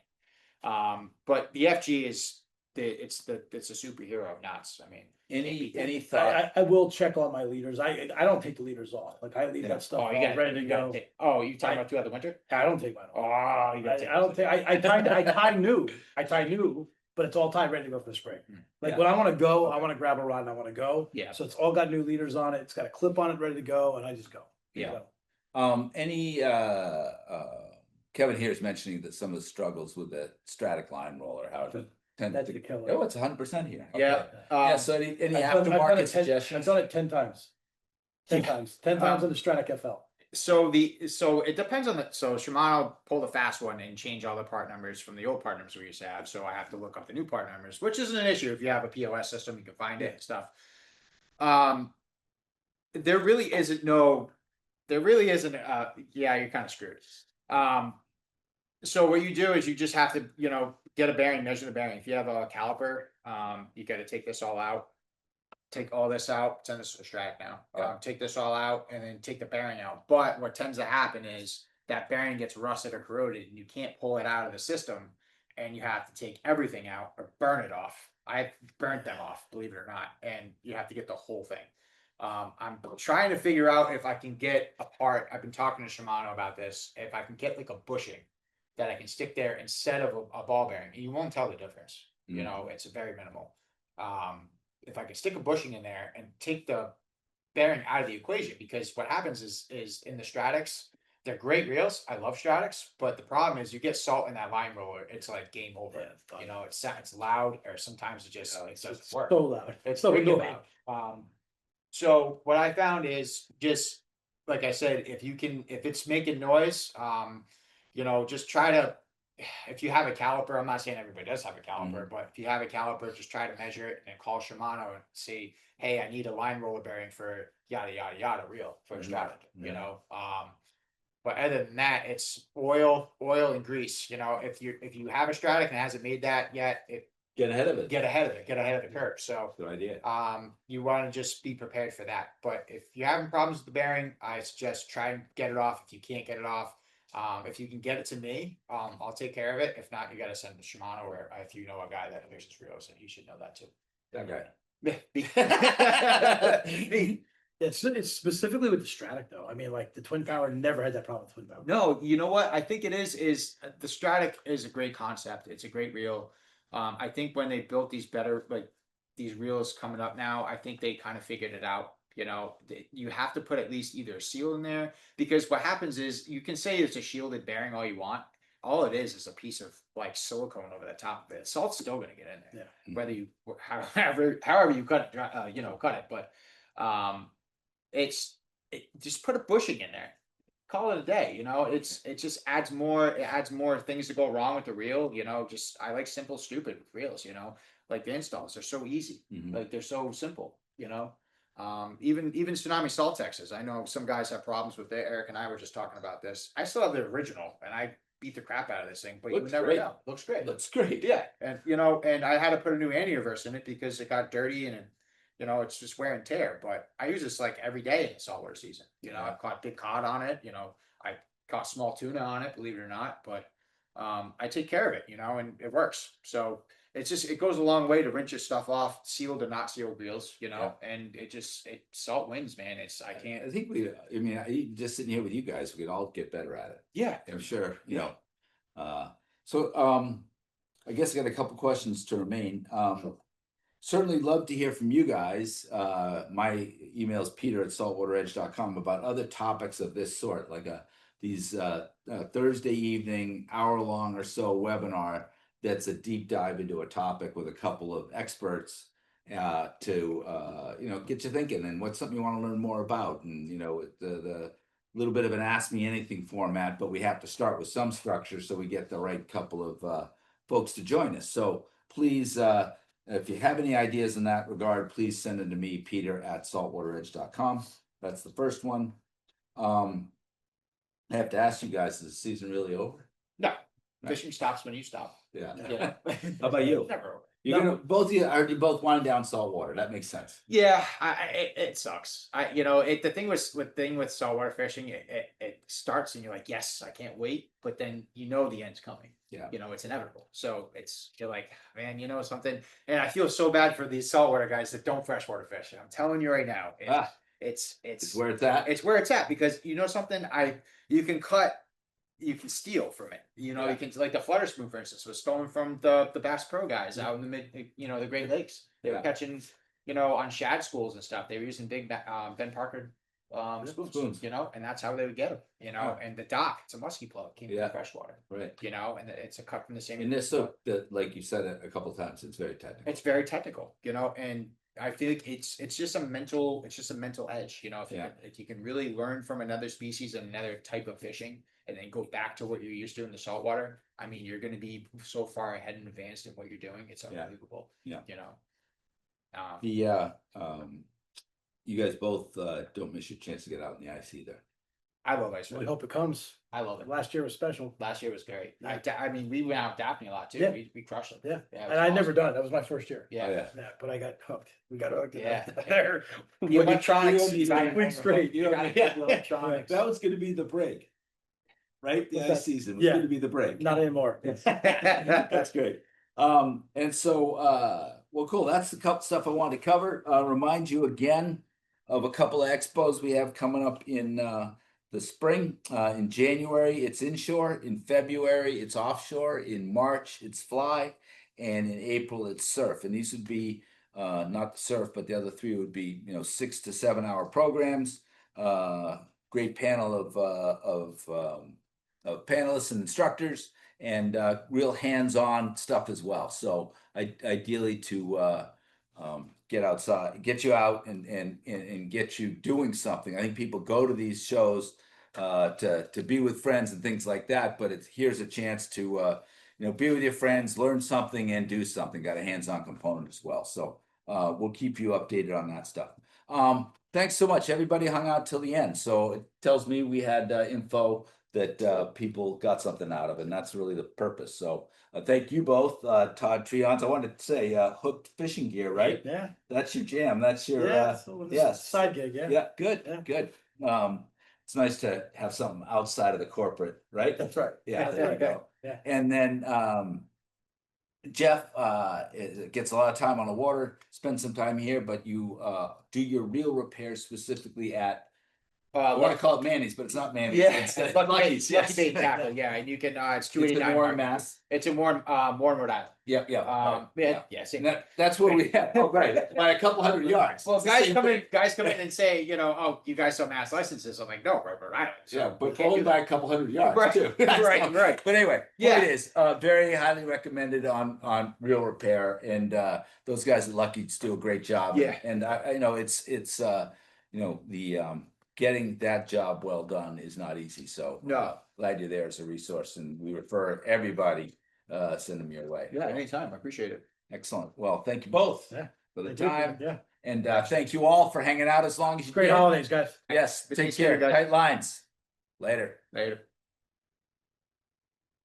Speaker 3: But the FG is it's a superhero of knots. I mean,
Speaker 1: Any thought?
Speaker 2: I will check on my leaders. I don't take the leaders off. Like I leave that stuff
Speaker 3: oh,
Speaker 2: all
Speaker 3: you got
Speaker 2: ready to go.
Speaker 3: Oh, you talking about throughout the winter?
Speaker 2: I don't take mine off.
Speaker 3: Oh, you got.
Speaker 2: I don't think I tie new. I tie new, but it's all tied ready to go for the spring. Like
Speaker 1: Yeah.
Speaker 2: when I want to go, I want to grab a rod and I want to go.
Speaker 3: Yeah.
Speaker 2: So it's all got new leaders on it. It's got a clip on it ready to go, and I just go.
Speaker 3: Yeah.
Speaker 1: Any Kevin here is mentioning that some of the struggles with the Stratic line roller, how it tends
Speaker 2: That's
Speaker 1: to
Speaker 2: the killer.
Speaker 1: Oh, it's 100% here.
Speaker 3: Yeah.
Speaker 1: Yeah. So any
Speaker 2: I've done it
Speaker 1: aftermarket
Speaker 2: 10
Speaker 1: suggestions?
Speaker 2: I've done it 10 times. 10 times. 10 times on the Stratic FL.
Speaker 3: So it depends on so Shimano pulled a fast one and changed all the part numbers from the old part numbers we used to have. So I have to look up the new part numbers, which isn't an issue if you have a POS system, you can find it and stuff. There really isn't yeah, you're kind of screwed. So what you do is you just have to, you know, get a bearing, measure the bearing. If you have a caliper, you got to take this all out. Take all this out, send this to Stratic now.
Speaker 1: Yeah.
Speaker 3: Take this all out and then take the bearing out. But what tends to happen is that bearing gets rusted or corroded and you can't pull it out of the system and you have to take everything out or burn it off. I burnt them off, believe it or not, and you have to get the whole thing. I'm trying to figure out if I can get a part. I've been talking to Shimano about this. If I can get like a bushing that I can stick there instead of a ball bearing, and you won't tell the difference. You know, it's very minimal. If I could stick a bushing in there and take the bearing out of the equation, because what happens is in the Stratics, they're great reels. I love Stratics, but the problem is you get salt in that line roller, it's like game over.
Speaker 2: Yeah, it's done.
Speaker 3: You know, it's loud, or sometimes it just it doesn't work.
Speaker 2: So loud.
Speaker 3: It's
Speaker 2: so
Speaker 3: really
Speaker 2: annoying.
Speaker 3: loud. So what I found is just like I said, if it's making noise, you know, just try to. If you have a caliper, I'm not saying everybody does have a caliper, but if you have a caliper, just try to measure it and call Shimano and say, hey, I need a line roller bearing for yada yada yada reel for a Stratic, you know. But other than that, it's oil and grease. You know, if you have a Stratic and hasn't made that yet,
Speaker 1: Get ahead of it.
Speaker 3: get ahead of it, get ahead of the curve. So
Speaker 1: Good idea.
Speaker 3: you want to just be prepared for that. But if you're having problems with the bearing, I suggest try and get it off. If you can't get it off, if you can get it to me, I'll take care of it. If not, you got to send it to Shimano, or if you know a guy that fixes reels, and he should know that too.
Speaker 1: That guy.
Speaker 2: It's specifically with the Stratic though. I mean, like the Twin Power never had that problem with Twin Power.
Speaker 3: No, you know what? I think it is the Stratic is a great concept. It's a great reel. I think when they built these better, like these reels coming up now, I think they kind of figured it out. You know, you have to put at least either a seal in there, because what happens is you can say it's a shielded bearing all you want. All it is a piece of like silicone over the top of it. Salt's still going to get in there, whether you however you cut it, you know, cut it. But just put a bushing in there. Call it a day, you know. It just adds more. It adds more things to go wrong with the reel, you know. Just I like simple, stupid reels, you know. Like the installs, they're so easy. Like they're so simple, you know. Even Tsunami Saltexes. I know some guys have problems with it. Eric and I were just talking about this. I still have the original, and I beat the crap out of this thing, but you would never know. Looks great.
Speaker 1: Looks great.
Speaker 3: Yeah, and you know, and I had to put a new anti-reverse in it because it got dirty and. You know, it's just wear and tear, but I use this like every day in the saltwater season. You know, I've caught big cod on it. You know, I caught small tuna on it, believe it or not, but I take care of it, you know, and it works. So it goes a long way to rinse your stuff off, sealed or not sealed reels, you know, and salt wins, man. I can't.
Speaker 1: I think just sitting here with you guys, we could all get better at it.
Speaker 3: Yeah,
Speaker 1: I'm sure, you know. So I guess I got a couple questions to remain. Certainly love to hear from you guys. My email is peter@saltwateredge.com about other topics of this sort, like these Thursday evening, hour-long or so webinar that's a deep dive into a topic with a couple of experts to you know, get you thinking, and what's something you want to learn more about, and you know, the little bit of an ask me anything format, but we have to start with some structure so we get the right couple of folks to join us. So please, if you have any ideas in that regard, please send it to me, peter@saltwateredge.com. That's the first one. I have to ask you guys, is the season really over?
Speaker 3: No, fishing stops when you stop.
Speaker 1: Yeah.
Speaker 3: Yeah.
Speaker 1: How about you?
Speaker 3: Never over.
Speaker 1: You're gonna both of you are both winding down saltwater. That makes sense.
Speaker 3: Yeah, it sucks. You know, the thing with saltwater fishing, it starts and you're like, yes, I can't wait, but then you know the end's coming.
Speaker 1: Yeah.
Speaker 3: You know, it's inevitable. So you're like, man, you know something, and I feel so bad for these saltwater guys that don't freshwater fish. I'm telling you right now, it's
Speaker 1: where it's at.
Speaker 3: It's where it's at, because you know something, you can steal from it. You know, you can, like the flutter spoon, for instance, was stolen from the Bass Pro guys out in the Great Lakes. They were catching, you know, on shad schools and stuff. They were using big Ben Parker spoons, you know, and that's how they would get them, you know. And the dock, it's a musky plug, came from freshwater,
Speaker 1: right?
Speaker 3: You know, and it's a cut from the same.
Speaker 1: And this, so that, like you said it a couple of times, it's very technical.
Speaker 3: It's very technical, you know, and I feel like it's just a mental edge, you know. If you can really learn from another species and another type of fishing, and then go back to what you're used to in the saltwater, I mean, you're going to be so far ahead and advanced in what you're doing. It's unbelievable.
Speaker 1: Yeah.
Speaker 3: You know.
Speaker 1: You guys both don't miss your chance to get out in the ice either.
Speaker 3: I love ice
Speaker 2: I
Speaker 3: fishing.
Speaker 2: hope it comes.
Speaker 3: I love it.
Speaker 2: Last year was special.
Speaker 3: Last year was great.
Speaker 2: Yeah.
Speaker 3: I mean, we went out with Daphne a lot too.
Speaker 2: Yeah.
Speaker 3: We crushed them.
Speaker 2: Yeah.
Speaker 3: Yeah, it was
Speaker 2: And I'd never
Speaker 3: awesome.
Speaker 2: done it. That was my first year.
Speaker 3: Yeah.
Speaker 1: Oh, yeah.
Speaker 2: Yeah, but I got hooked. We got hooked.
Speaker 3: Yeah.
Speaker 2: There.
Speaker 3: The electronics.
Speaker 2: You got weeks straight.
Speaker 3: You gotta get the electronics.
Speaker 1: That was going to be the break, right? The
Speaker 2: What's
Speaker 1: ice
Speaker 2: that?
Speaker 1: season was
Speaker 2: Yeah.
Speaker 1: going to be the break.
Speaker 2: Not anymore.
Speaker 1: That's great. And so, well, cool. That's the couple stuff I wanted to cover. Remind you again of a couple of expos we have coming up in the spring. In January, it's inshore. In February, it's offshore. In March, it's fly. And in April, it's surf. And these would be not the surf, but the other three would be, you know, 6 to 7 hour programs. Great panel of panelists and instructors, and real hands-on stuff as well. So ideally to get outside, get you out and get you doing something. I think people go to these shows to be with friends and things like that, but here's a chance to you know, be with your friends, learn something, and do something. Got a hands-on component as well. So we'll keep you updated on that stuff. Thanks so much. Everybody hung out till the end. So it tells me we had info that people got something out of, and that's really the purpose. So thank you both, Todd Treonze. I wanted to say hooked fishing gear, right?
Speaker 2: Yeah.
Speaker 1: That's your jam. That's your
Speaker 2: So this
Speaker 1: yes.
Speaker 2: side gig. Yeah.
Speaker 1: Yeah, good,
Speaker 2: Yeah.
Speaker 1: good. It's nice to have something outside of the corporate, right?
Speaker 2: That's right.
Speaker 1: Yeah, there you go.
Speaker 2: Yeah.
Speaker 1: And then Jeff gets a lot of time on the water, spends some time here, but you do your reel repairs specifically at I want to call it Manny's, but it's not Manny's.
Speaker 3: Yeah,
Speaker 1: It's
Speaker 3: Lucky's,
Speaker 1: yes.
Speaker 3: Lucky Bait Tackle, yeah, and you can, it's
Speaker 1: It's in
Speaker 3: 289.
Speaker 1: Warren, Mass.
Speaker 3: It's in Warren, Rhode Island.
Speaker 1: Yep, yeah.
Speaker 3: Same.
Speaker 1: And that's where we have, oh, right, by a couple hundred yards.
Speaker 3: Well,
Speaker 1: It's the
Speaker 3: guys
Speaker 1: same
Speaker 3: come
Speaker 1: thing.
Speaker 3: in, and say, you know, oh, you guys don't Mass licenses. I'm like, no, Rhode Island. So
Speaker 1: Yeah,
Speaker 3: we
Speaker 1: but
Speaker 3: can't
Speaker 1: only
Speaker 3: do
Speaker 1: by
Speaker 3: that.
Speaker 1: a couple hundred yards
Speaker 3: Right,
Speaker 1: too.
Speaker 3: right.
Speaker 1: But anyway,
Speaker 3: Yeah.
Speaker 1: it is very highly recommended on reel repair, and those guys at Lucky's do a great job.
Speaker 3: Yeah.
Speaker 1: And I know it's you know, the getting that job well done is not easy. So
Speaker 3: No.
Speaker 1: glad you're there as a resource, and we refer everybody, send them your way.
Speaker 3: Yeah, anytime. I appreciate it.
Speaker 1: Excellent. Well, thank you both
Speaker 2: Yeah.
Speaker 1: for the
Speaker 2: Thank you.
Speaker 1: time,
Speaker 2: Yeah.
Speaker 1: and thank you all for hanging out as long as you
Speaker 2: Great
Speaker 1: did.
Speaker 2: holidays, guys.
Speaker 1: Yes,
Speaker 3: Good to
Speaker 1: take
Speaker 3: see you
Speaker 1: care.
Speaker 3: guys.
Speaker 1: Tight lines. Later.
Speaker 3: Later.